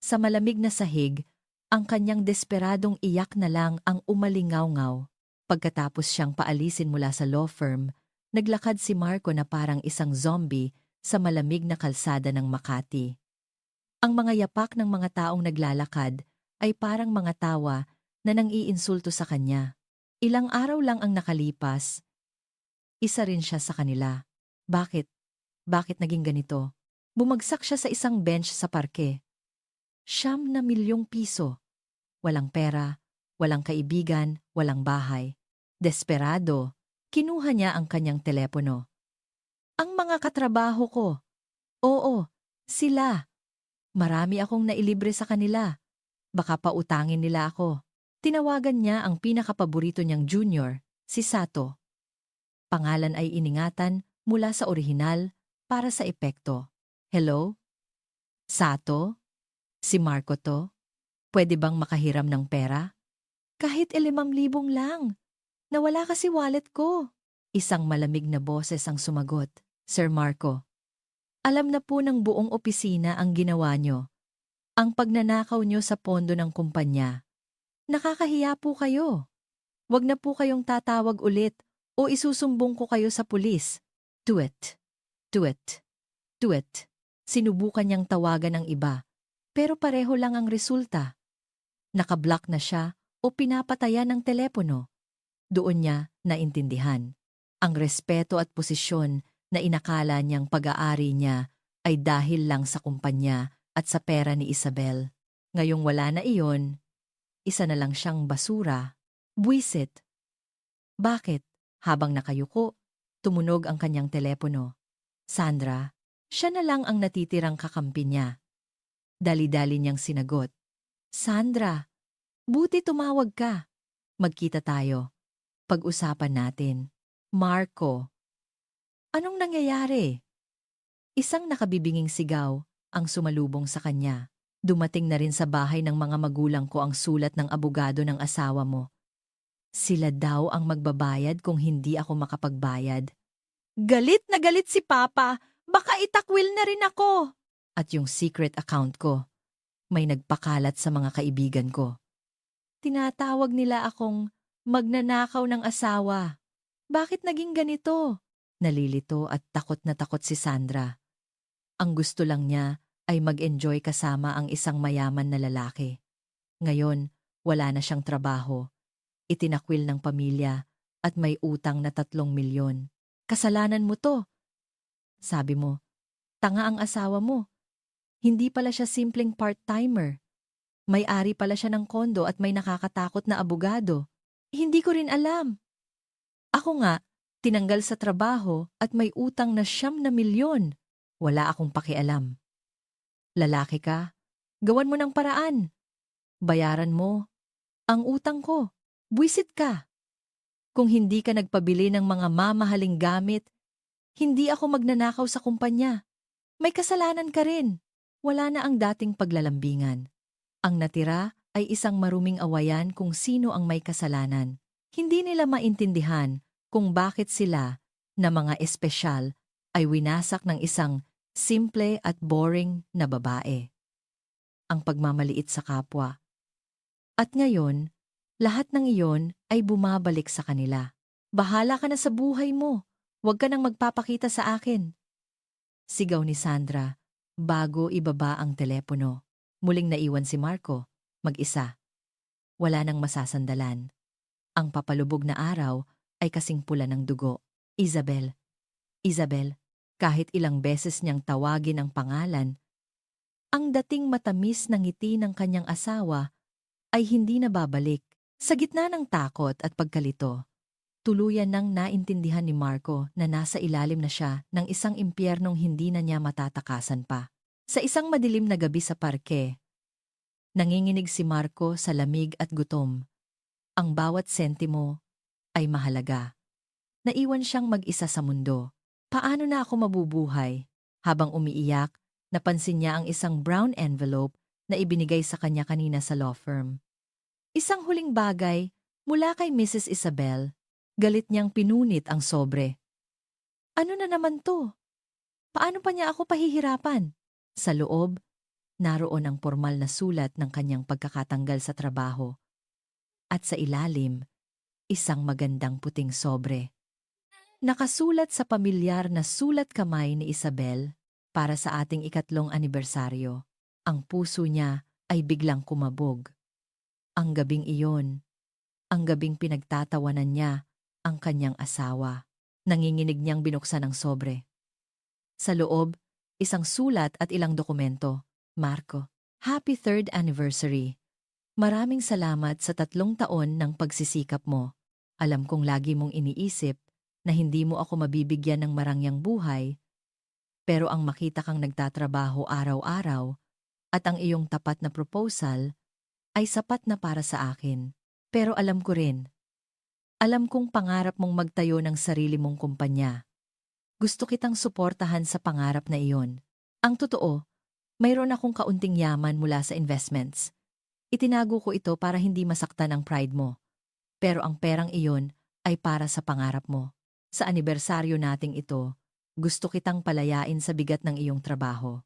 A: Sa malamig na sahig, ang kanyang desperadong iyak na lang ang umalingaw-ngaw. Pagkatapos siyang paalisin mula sa law firm, naglakad si Marco na parang isang zombie sa malamig na kalsada ng Makati. Ang mga yapak ng mga taong naglalakad ay parang mga tawa na nang-iinsulto sa kanya. Ilang araw lang ang nakalipas, isa rin siya sa kanila. Bakit? Bakit naging ganito? Bumagsak siya sa isang bench sa parke. 9 milyong piso. Walang pera, walang kaibigan, walang bahay. Desperado, kinuha niya ang kanyang telepono. Ang mga katrabaho ko. Oo, sila. Marami akong nailibre sa kanila. Baka pautangin nila ako. Tinawagan niya ang pinakapaborito niyang junior, si Sato. Pangalan ay iningatan mula sa orihinal para sa epekto. Hello? Sato? Si Marco to? Pwede bang makahiram ng pera? Kahit 5,000 lang. Nawala kasi wallet ko. Isang malamig na boses ang sumagot. Sir Marco, alam na po ng buong opisina ang ginawa nyo. Ang pagnanakaw nyo sa pondo ng kumpanya. Nakakahiya po kayo. Wag na po kayong tatawag ulit o isusumbong ko kayo sa pulis. Do it. Do it. Do it. Sinubukan niyang tawagan ng iba, pero pareho lang ang resulta. Nakablock na siya o pinapatayan ng telepono. Doon niya naintindihan. Ang respeto at posisyon na inakala niyang pag-aari niya ay dahil lang sa kumpanya at sa pera ni Isabel. Ngayong wala na iyon, isa na lang siyang basura. Buwisit. Bakit? Habang nakayuko, tumunog ang kanyang telepono. Sandra, siya na lang ang natitirang kakampi niya. Dali-dali niyang sinagot. Sandra, buti tumawag ka. Magkita tayo. Pag-usapan natin. Marco. Anong nangyayari? Isang nakabibinging sigaw ang sumalubong sa kanya. Dumating na rin sa bahay ng mga magulang ko ang sulat ng abogado ng asawa mo. Sila daw ang magbabayad kung hindi ako makapagbayad. Galit na galit si Papa. Baka itakwil na rin ako. At yung secret account ko, may nagpakalat sa mga kaibigan ko. Tinatawag nila akong magnanakaw ng asawa. Bakit naging ganito? Nalilito at takot na takot si Sandra. Ang gusto lang niya ay mag-enjoy kasama ang isang mayaman na lalaki. Ngayon, wala na siyang trabaho. Itinakwil ng pamilya at may utang na 3 milyon. Kasalanan mo to. Sabi mo, tanga ang asawa mo. Hindi pala siya simpleng part-timer. May-ari pala siya ng kondo at may nakakatakot na abogado. Hindi ko rin alam. Ako nga, tinanggal sa trabaho at may utang na 9 milyon. Wala akong pakialam. Lalaki ka, gawan mo ng paraan. Bayaran mo ang utang ko. Buwisit ka. Kung hindi ka nagpabili ng mga mamahaling gamit, hindi ako magnanakaw sa kumpanya. May kasalanan ka rin. Wala na ang dating paglalambingan. Ang natira ay isang maruming awayan kung sino ang may kasalanan. Hindi nila maintindihan kung bakit sila, na mga espesyal, ay winasak ng isang simple at boring na babae. Ang pagmamaliit sa kapwa. At ngayon, lahat ng iyon ay bumabalik sa kanila. Bahala ka na sa buhay mo. Huwag ka nang magpapakita sa akin. Sigaw ni Sandra bago ibaba ang telepono. Muling naiwan si Marco, mag-isa. Wala nang masasandalan. Ang papalubog na araw ay kasing pula ng dugo. Isabel. Isabel, kahit ilang beses niyang tawagin ang pangalan, ang dating matamis ng ngiti ng kanyang asawa ay hindi na babalik. Sa gitna ng takot at pagkalito, tuluyan nang naintindihan ni Marco na nasa ilalim na siya ng isang impyernong hindi na niya matatakasan pa. Sa isang madilim na gabi sa parke, nanginginig si Marco sa lamig at gutom. Ang bawat sentimo ay mahalaga. Naiwan siyang mag-isa sa mundo. Paano na ako mabubuhay? Habang umiiyak, napansin niya ang isang brown envelope na ibinigay sa kanya kanina sa law firm. Isang huling bagay mula kay Mrs. Isabel. Galit niyang pinunit ang sobre. Ano na naman to? Paano pa niya ako pahihirapan? Sa loob, naroon ang formal na sulat ng kanyang pagkakatanggal sa trabaho. At sa ilalim, isang magandang puting sobre. Nakasulat sa pamilyar na sulat kamay ni Isabel para sa ating 3 anibersaryo. Ang puso niya ay biglang kumabog. Ang gabing iyon, ang gabing pinagtatawanan niya ang kanyang asawa. Nanginginig niyang binuksan ang sobre. Sa loob, isang sulat at ilang dokumento. Marco, Happy 3rd Anniversary. Maraming salamat sa 3 taon ng pagsisikap mo. Alam kong lagi mong iniisip na hindi mo ako mabibigyan ng marangyang buhay, pero ang makita kang nagtatrabaho araw-araw at ang iyong tapat na proposal ay sapat na para sa akin. Pero alam ko rin, alam kong pangarap mong magtayo ng sarili mong kumpanya. Gusto kitang suportahan sa pangarap na iyon. Ang totoo, mayroon akong kaunting yaman mula sa investments. Itinago ko ito para hindi masaktan ang pride mo. Pero ang perang iyon ay para sa pangarap mo. Sa anibersaryo nating ito, gusto kitang palayain sa bigat ng iyong trabaho.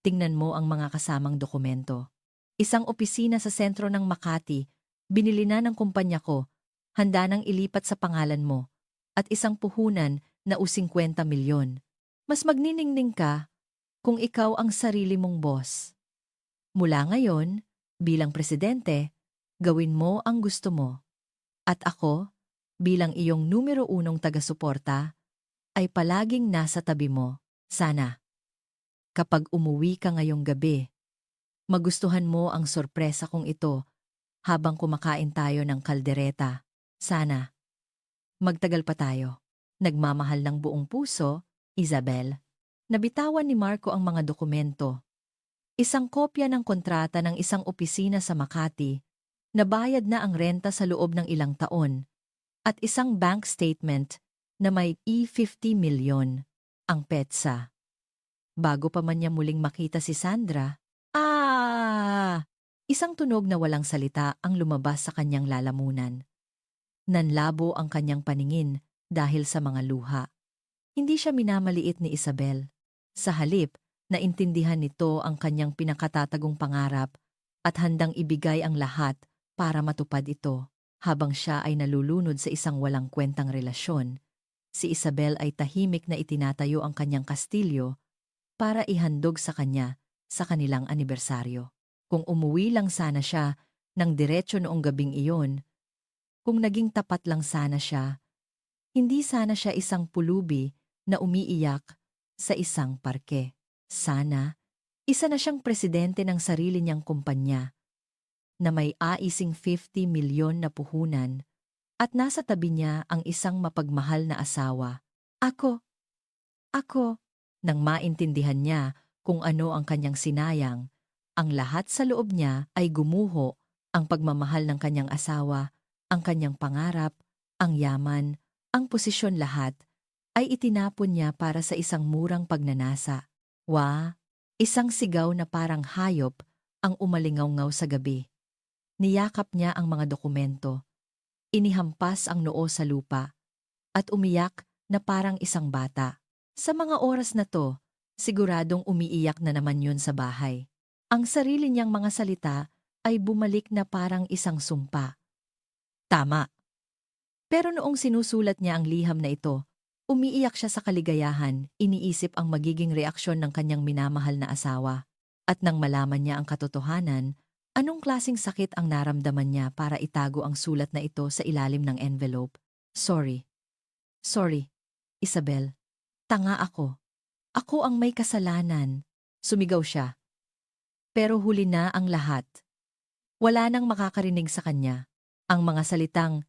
A: Tingnan mo ang mga kasamang dokumento. Isang opisina sa sentro ng Makati, binili na ng kumpanya ko, handa nang ilipat sa pangalan mo, at isang puhunan na u50 milyon. Mas magniningning ka kung ikaw ang sarili mong boss. Mula ngayon, bilang presidente, gawin mo ang gusto mo. At ako, bilang iyong numero 1 taga-suporta, ay palaging nasa tabi mo. Sana. Kapag umuwi ka ngayong gabi, magustuhan mo ang sorpresa kong ito habang kumakain tayo ng kaldereta. Sana. Magtagal pa tayo. Nagmamahal ng buong puso, Isabel. Nabitawan ni Marco ang mga dokumento. Isang kopya ng kontrata ng isang opisina sa Makati, nabayad na ang renta sa loob ng ilang taon, at isang bank statement na may E50 milyon ang petsa. Bago pa man niya muling makita si Sandra, isang tunog na walang salita ang lumabas sa kanyang lalamunan. Nanlabo ang kanyang paningin dahil sa mga luha. Hindi siya minamaliit ni Isabel. Sa halip, naintindihan nito ang kanyang pinakatatagong pangarap at handang ibigay ang lahat para matupad ito. Habang siya ay nalulunod sa isang walang kwentang relasyon, si Isabel ay tahimik na itinatayo ang kanyang kastilyo para ihandog sa kanya sa kanilang anibersaryo. Kung umuwi lang sana siya ng diretsyo noong gabing iyon, kung naging tapat lang sana siya, hindi sana siya isang pulubi na umiiyak sa isang parke. Sana, isa na siyang presidente ng sarili niyang kumpanya na may aising 50 milyon na puhunan at nasa tabi niya ang isang mapagmahal na asawa. Ako, nang maintindihan niya kung ano ang kanyang sinayang, ang lahat sa loob niya ay gumuho, ang pagmamahal ng kanyang asawa, ang kanyang pangarap, ang yaman, ang posisyon lahat, ay itinapon niya para sa isang murang pagnanasa. Isang sigaw na parang hayop ang umalingaw-ngaw sa gabi. Niyakap niya ang mga dokumento, inihampas ang noo sa lupa, at umiyak na parang isang bata. Sa mga oras na to, siguradong umiiyak na naman yun sa bahay. Ang sarili niyang mga salita ay bumalik na parang isang sumpa. Tama. Pero noong sinusulat niya ang liham na ito, umiiyak siya sa kaligayahan, iniisip ang magiging reaksyon ng kanyang minamahal na asawa. At nang malaman niya ang katotohanan, anong klaseng sakit ang naramdaman niya para itago ang sulat na ito sa ilalim ng envelope? Sorry, Isabel. Tanga ako. Ako ang may kasalanan. Sumigaw siya. Pero huli na ang lahat. Wala nang makakarinig sa kanya. Ang mga salitang,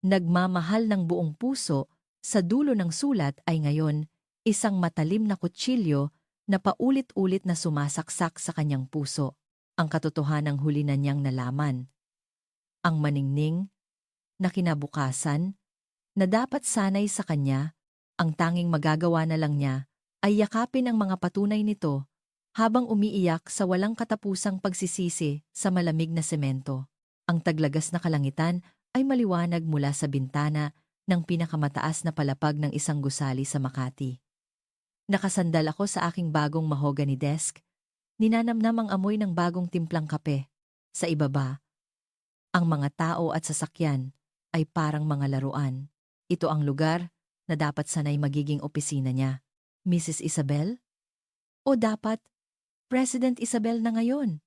A: nagmamahal ng buong puso, sa dulo ng sulat ay ngayon, isang matalim na kutsilyo na paulit-ulit na sumasaksak sa kanyang puso. Ang katotohanang huli na niyang nalaman. Ang maningning, na kinabukasan, na dapat sanay sa kanya, Ang tanging magagawa na lang niya ay yakapin ang mga patunay nito habang umiiyak sa walang katapusang pagsisisi sa malamig na semento. Ang taglagas na kalangitan ay maliwanag mula sa bintana ng pinakamataas na palapag ng isang gusali sa Makati. Nakasandal ako sa aking bagong mahogany desk, ninanamnam ang amoy ng bagong timplang kape. Sa ibaba, ang mga tao at sasakyan ay parang mga laruan. Ito ang lugar na dapat sanay magiging opisina niya. Mrs. Isabel? O dapat, President Isabel na ngayon?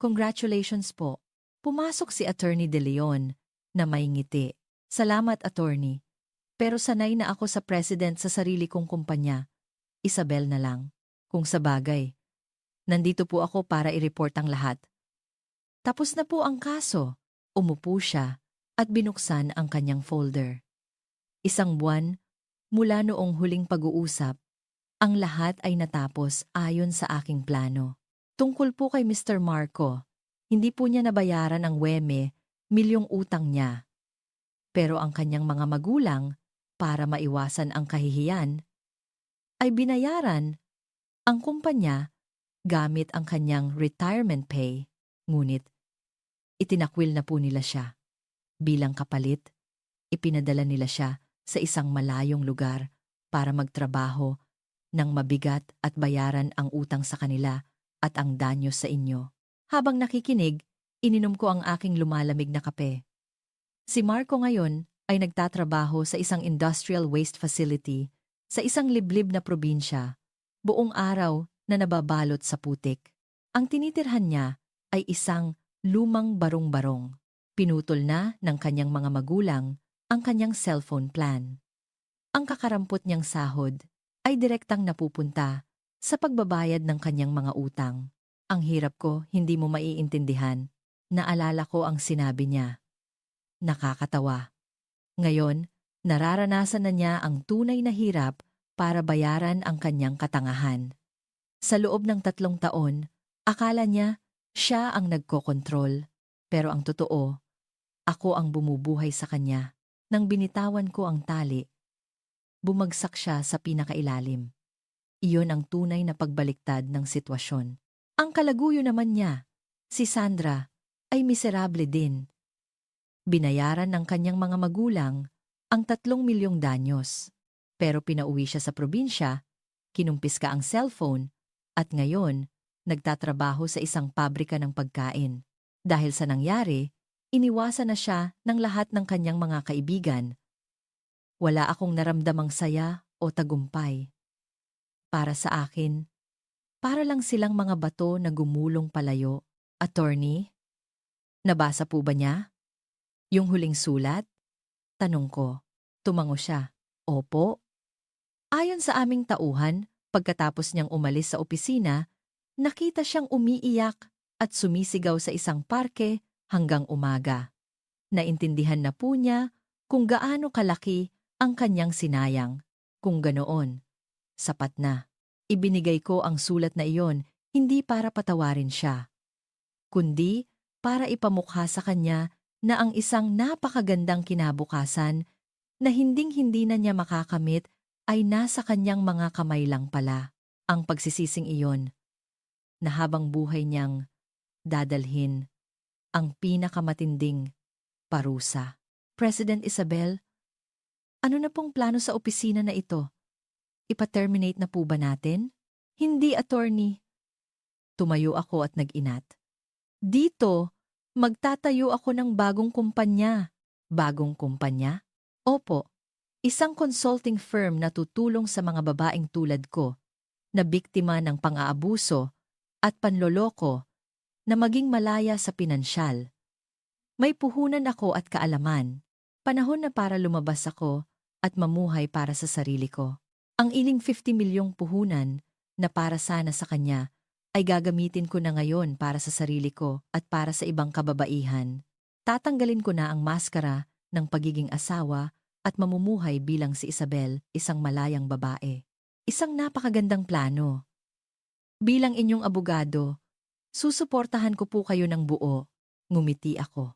A: Congratulations po. Pumasok si Attorney De Leon na may ngiti. Salamat, Attorney. Pero sanay na ako sa President sa sarili kong kumpanya. Isabel na lang. Kung sa bagay. Nandito po ako para i-report ang lahat. Tapos na po ang kaso. Umupo siya at binuksan ang kanyang folder. Isang buwan mula noong huling pag-uusap, ang lahat ay natapos ayon sa aking plano. Tungkol po kay Mr. Marco, hindi po niya nabayaran ang weme, milyong utang niya. Pero ang kanyang mga magulang, para maiwasan ang kahihiyan, ay binayaran ang kumpanya gamit ang kanyang retirement pay. Ngunit, itinakwil na po nila siya. Bilang kapalit, ipinadala nila siya sa isang malayong lugar para magtrabaho ng mabigat at bayaran ang utang sa kanila at ang danyo sa inyo. Habang nakikinig, ininom ko ang aking lumalamig na kape. Si Marco ngayon ay nagtatrabaho sa isang industrial waste facility sa isang liblib na probinsya, buong araw na nababalot sa putik. Ang tinitirhan niya ay isang lumang barong-barong. Pinutol na ng kanyang mga magulang ang kanyang cellphone plan. Ang kakarampot niyang sahod ay direktang napupunta sa pagbabayad ng kanyang mga utang. Ang hirap ko, hindi mo maiintindihan. Naalala ko ang sinabi niya. Nakakatawa. Ngayon, nararanasan na niya ang tunay na hirap para bayaran ang kanyang katangahan. Sa loob ng 3 taon, akala niya siya ang nagkokontrol. Pero ang totoo, ako ang bumubuhay sa kanya. Nang binitawan ko ang tali, bumagsak siya sa pinakailalim. Iyon ang tunay na pagbaliktad ng sitwasyon. Ang kalaguyo naman niya, si Sandra, ay miserable din. Binayaran ng kanyang mga magulang ang 3 milyong danyos. Pero pinauwi siya sa probinsya, kinumpiska ang cellphone, at ngayon, nagtatrabaho sa isang pabrika ng pagkain. Dahil sa nangyari, iniwasan na siya ng lahat ng kanyang mga kaibigan. Wala akong naramdamang saya o tagumpay. Para sa akin, para lang silang mga bato na gumulong palayo. Attorney, nabasa po ba niya? Yung huling sulat? Tanong ko. Tumango siya. Opo. Ayon sa aming tauhan, pagkatapos niyang umalis sa opisina, nakita siyang umiiyak at sumisigaw sa isang parke hanggang umaga. Naintindihan na po niya kung gaano kalaki ang kanyang sinayang. Kung ganoon, sapat na. Ibinigay ko ang sulat na iyon hindi para patawarin siya, kundi para ipamukha sa kanya na ang isang napakagandang kinabukasan na hinding-hindi na niya makakamit ay nasa kanyang mga kamay lang pala. Ang pagsisising iyon na habang buhay niyang dadalhin ang pinakamatinding parusa. President Isabel, ano na pong plano sa opisina na ito? Ipa-terminate na po ba natin? Hindi, attorney. Tumayo ako at nag-inat. Dito, magtatayo ako ng bagong kumpanya. Bagong kumpanya? Opo, isang consulting firm na tutulong sa mga babaeng tulad ko na biktima ng pang-aabuso at panloloko na maging malaya sa pinansyal. May puhunan ako at kaalaman. Panahon na para lumabas ako at mamuhay para sa sarili ko. Ang iling 50 milyong puhunan na para sana sa kanya ay gagamitin ko na ngayon para sa sarili ko at para sa ibang kababaihan. Tatanggalin ko na ang maskara ng pagiging asawa at mamumuhay bilang si Isabel, isang malayang babae. Isang napakagandang plano. Bilang inyong abogado, susuportahan ko po kayo ng buo. Ngumiti ako.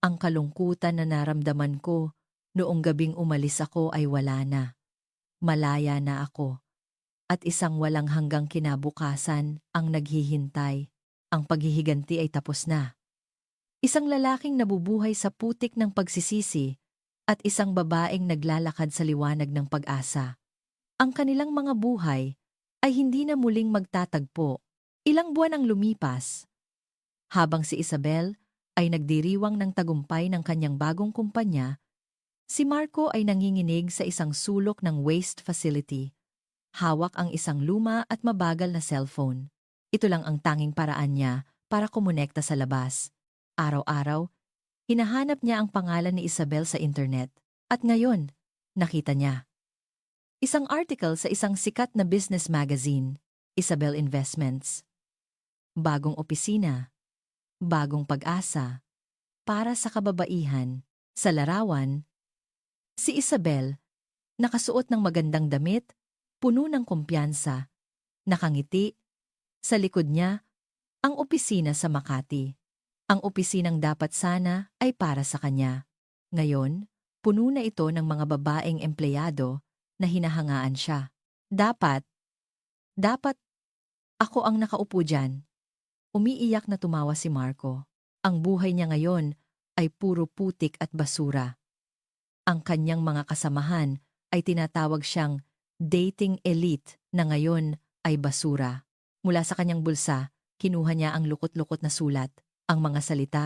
A: Ang kalungkutan na naramdaman ko noong gabing umalis ako ay wala na. malaya na ako. At isang walang hanggang kinabukasan ang naghihintay. Ang paghihiganti ay tapos na. Isang lalaking nabubuhay sa putik ng pagsisisi at isang babaeng naglalakad sa liwanag ng pag-asa. Ang kanilang mga buhay ay hindi na muling magtatagpo. Ilang buwan ang lumipas. Habang si Isabel ay nagdiriwang ng tagumpay ng kanyang bagong kumpanya, si Marco ay nanginginig sa isang sulok ng waste facility. Hawak ang isang luma at mabagal na cellphone. Ito lang ang tanging paraan niya para kumonekta sa labas. Araw-araw, hinahanap niya ang pangalan ni Isabel sa internet. At ngayon, nakita niya. Isang article sa isang sikat na business magazine, Isabel Investments. Bagong opisina, bagong pag-asa, para sa kababaihan. Sa larawan, si Isabel, nakasuot ng magandang damit, puno ng kumpiyansa, nakangiti. Sa likod niya, ang opisina sa Makati. Ang opisinang dapat sana ay para sa kanya. Ngayon, puno na ito ng mga babaeng empleyado na hinahangaan siya. Dapat ako ang nakaupo dyan. Umiiyak na tumawa si Marco. Ang buhay niya ngayon ay puro putik at basura. Ang kanyang mga kasamahan ay tinatawag siyang dating elite na ngayon ay basura. Mula sa kanyang bulsa, kinuha niya ang lukot-lukot na sulat. Ang mga salita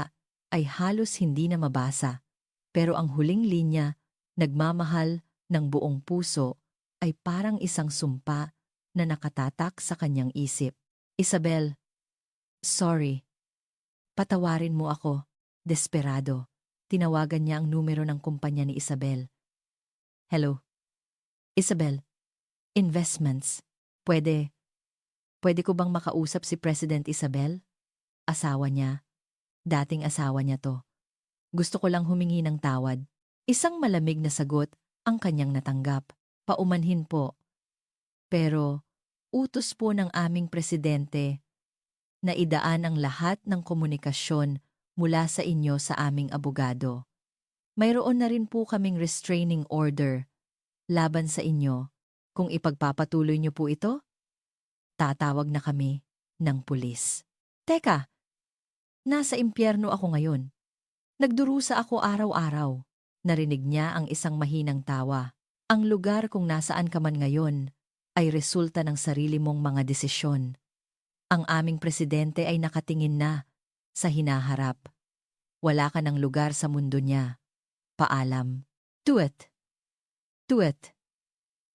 A: ay halos hindi na mabasa. Pero ang huling linya, nagmamahal ng buong puso, ay parang isang sumpa na nakatatak sa kanyang isip. Isabel, sorry. Patawarin mo ako. Desperado. Tinawagan niya ang numero ng kumpanya ni Isabel. Hello. Isabel. Investments. Pwede ko bang makausap si President Isabel? Asawa niya. Dating asawa niya to. Gusto ko lang humingi ng tawad. Isang malamig na sagot ang kanyang natanggap. Paumanhin po. Pero, utos po ng aming presidente na idaan ang lahat ng komunikasyon mula sa inyo sa aming abogado. Mayroon na rin po kaming restraining order laban sa inyo. Kung ipagpapatuloy niyo po ito, tatawag na kami ng pulis. Teka, nasa impyerno ako ngayon. Nagdurusa ako araw-araw. Narinig niya ang isang mahinang tawa. Ang lugar kung nasaan ka man ngayon ay resulta ng sarili mong mga desisyon. Ang aming presidente ay nakatingin na sa hinaharap. Wala ka ng lugar sa mundo niya. Paalam. Tuwet. Tuwet.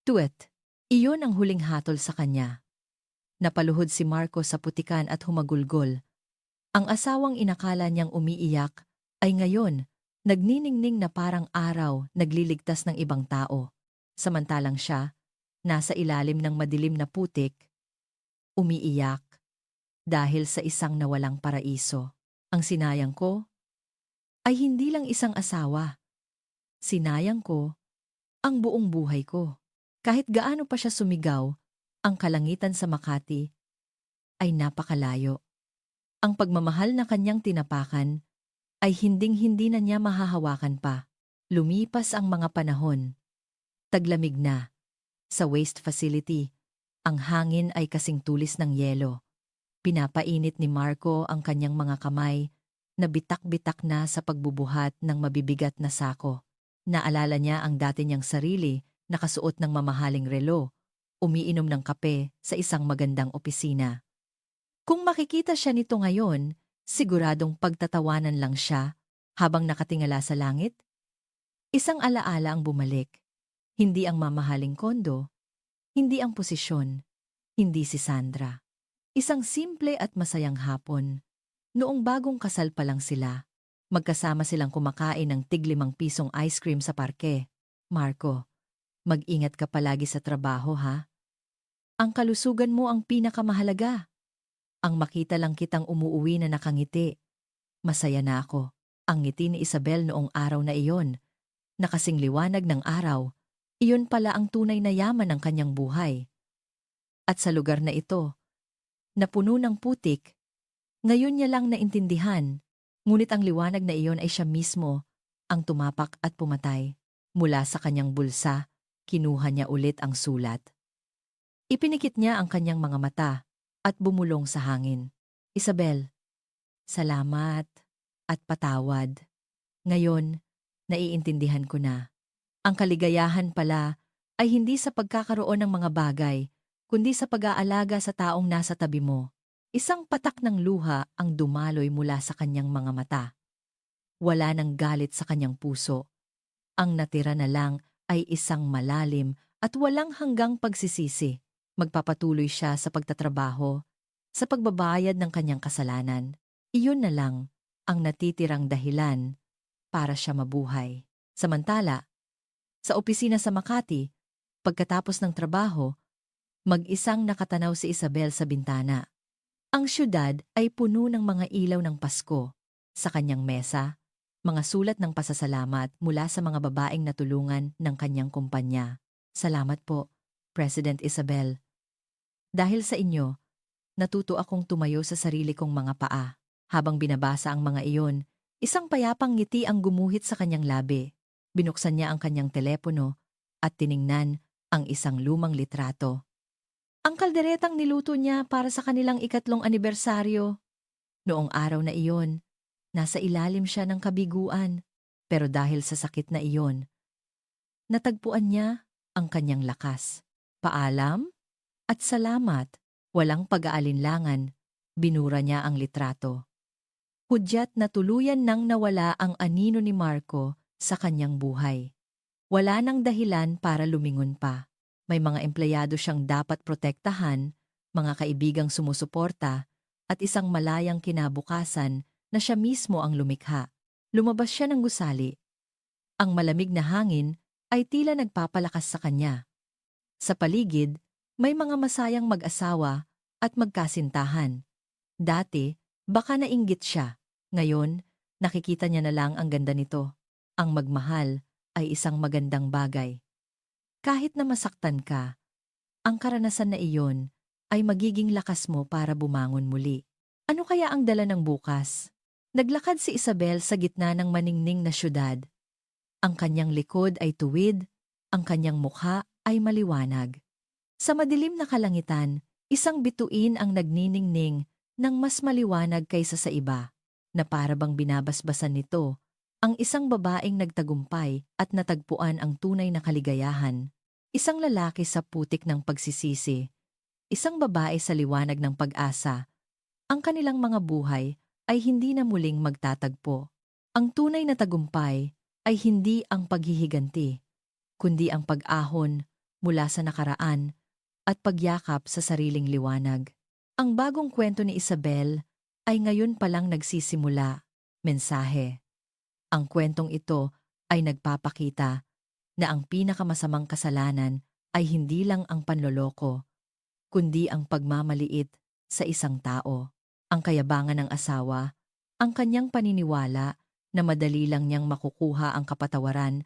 A: Tuwet. Iyon ang huling hatol sa kanya. Napaluhod si Marco sa putikan at humagulgol. Ang asawang inakala niyang umiiyak ay ngayon nagniningning na parang araw nagliligtas ng ibang tao. Samantalang siya, nasa ilalim ng madilim na putik, umiiyak dahil sa isang nawalang paraiso. Ang sinayang ko ay hindi lang isang asawa. Sinayang ko ang buong buhay ko. Kahit gaano pa siya sumigaw, ang kalangitan sa Makati ay napakalayo. Ang pagmamahal na kanyang tinapakan ay hinding-hindi na niya mahahawakan pa. Lumipas ang mga panahon. Taglamig na. Sa waste facility, ang hangin ay kasing tulis ng yelo. Pinapainit ni Marco ang kanyang mga kamay na bitak-bitak na sa pagbubuhat ng mabibigat na sako. Naalala niya ang dati niyang sarili, nakasuot ng mamahaling relo, umiinom ng kape sa isang magandang opisina. Kung makikita siya nito ngayon, siguradong pagtatawanan lang siya habang nakatingala sa langit. Isang alaala ang bumalik. Hindi ang mamahaling kondo, hindi ang posisyon, hindi si Sandra. Isang simple at masayang hapon. Noong bagong kasal pa lang sila, magkasama silang kumakain ng tig-5 pisong ice cream sa parke. Marco, mag-ingat ka palagi sa trabaho ha. Ang kalusugan mo ang pinakamahalaga. Ang makita lang kitang umuuwi na nakangiti. Masaya na ako. Ang ngiti ni Isabel noong araw na iyon, nakasing liwanag ng araw, iyon pala ang tunay na yaman ng kanyang buhay. At sa lugar na ito, na puno ng putik, ngayon niya lang naintindihan, ngunit ang liwanag na iyon ay siya mismo ang tumapak at pumatay. Mula sa kanyang bulsa Kinuha niya ulit ang sulat. Ipinikit niya ang kanyang mga mata at bumulong sa hangin. Isabel, salamat at patawad. Ngayon, naiintindihan ko na. Ang kaligayahan pala ay hindi sa pagkakaroon ng mga bagay, kundi sa pag-aalaga sa taong nasa tabi mo. Isang patak ng luha ang dumaloy mula sa kanyang mga mata. Wala nang galit sa kanyang puso. Ang natira na lang ay isang malalim at walang hanggang pagsisisi. Magpapatuloy siya sa pagtatrabaho, sa pagbabayad ng kanyang kasalanan. Iyon na lang ang natitirang dahilan para siya mabuhay. Samantala, sa opisina sa Makati, pagkatapos ng trabaho, mag-isang nakatanaw si Isabel sa bintana. Ang syudad ay puno ng mga ilaw ng Pasko. Sa kanyang mesa, mga sulat ng pasasalamat mula sa mga babaeng natulungan ng kanyang kumpanya. Salamat po, President Isabel. Dahil sa inyo, natuto akong tumayo sa sarili kong mga paa. Habang binabasa ang mga iyon, isang payapang ngiti ang gumuhit sa kanyang labi. Binuksan niya ang kanyang telepono at tiningnan ang isang lumang litrato. Ang kalderetang niluto niya para sa kanilang 3 anibersaryo. Noong araw na iyon, nasa ilalim siya ng kabiguan. Pero dahil sa sakit na iyon, natagpuan niya ang kanyang lakas. Paalam at salamat, walang pag-aalinlangan, binura niya ang litrato. Hudyat na tuluyan nang nawala ang anino ni Marco sa kanyang buhay. Wala nang dahilan para lumingon pa. May mga empleyado siyang dapat protektahan, mga kaibigang sumusuporta, at isang malayang kinabukasan na siya mismo ang lumikha. Lumabas siya ng gusali. Ang malamig na hangin ay tila nagpapalakas sa kanya. Sa paligid, may mga masayang mag-asawa at magkasintahan. Dati, baka nainggit siya. Ngayon, nakikita niya na lang ang ganda nito. Ang magmahal ay isang magandang bagay. Kahit na masaktan ka, ang karanasan na iyon ay magiging lakas mo para bumangon muli. Ano kaya ang dala ng bukas? Naglakad si Isabel sa gitna ng maningning na syudad. Ang kanyang likod ay tuwid, ang kanyang mukha ay maliwanag. Sa madilim na kalangitan, isang bituin ang nagniningning ng mas maliwanag kaysa sa iba, na para bang binabasbasan nito ang isang babaeng nagtagumpay at natagpuan ang tunay na kaligayahan. Isang lalaki sa putik ng pagsisisi, isang babae sa liwanag ng pag-asa. Ang kanilang mga buhay ay hindi na muling magtatagpo. Ang tunay na tagumpay ay hindi ang paghihiganti, kundi ang pag-ahon mula sa nakaraan at pagyakap sa sariling liwanag. Ang bagong kwento ni Isabel ay ngayon palang nagsisimula. Mensahe. Ang kwentong ito ay nagpapakita na ang pinakamasamang kasalanan ay hindi lang ang panloloko, kundi ang pagmamaliit sa isang tao. Ang kayabangan ng asawa, ang kanyang paniniwala na madali lang niyang makukuha ang kapatawaran,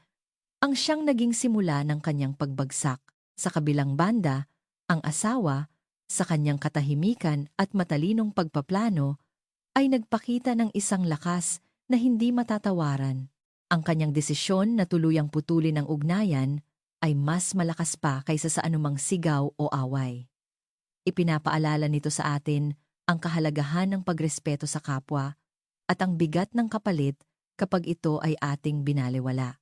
A: ang siyang naging simula ng kanyang pagbagsak. Sa kabilang banda, ang asawa, sa kanyang katahimikan at matalinong pagpaplano, ay nagpakita ng isang lakas na hindi matatawaran. Ang kanyang desisyon na tuluyang putulin ang ugnayan ay mas malakas pa kaysa sa anumang sigaw o away. Ipinapaalala nito sa atin ang kahalagahan ng pagrespeto sa kapwa at ang bigat ng kapalit kapag ito ay ating binaliwala.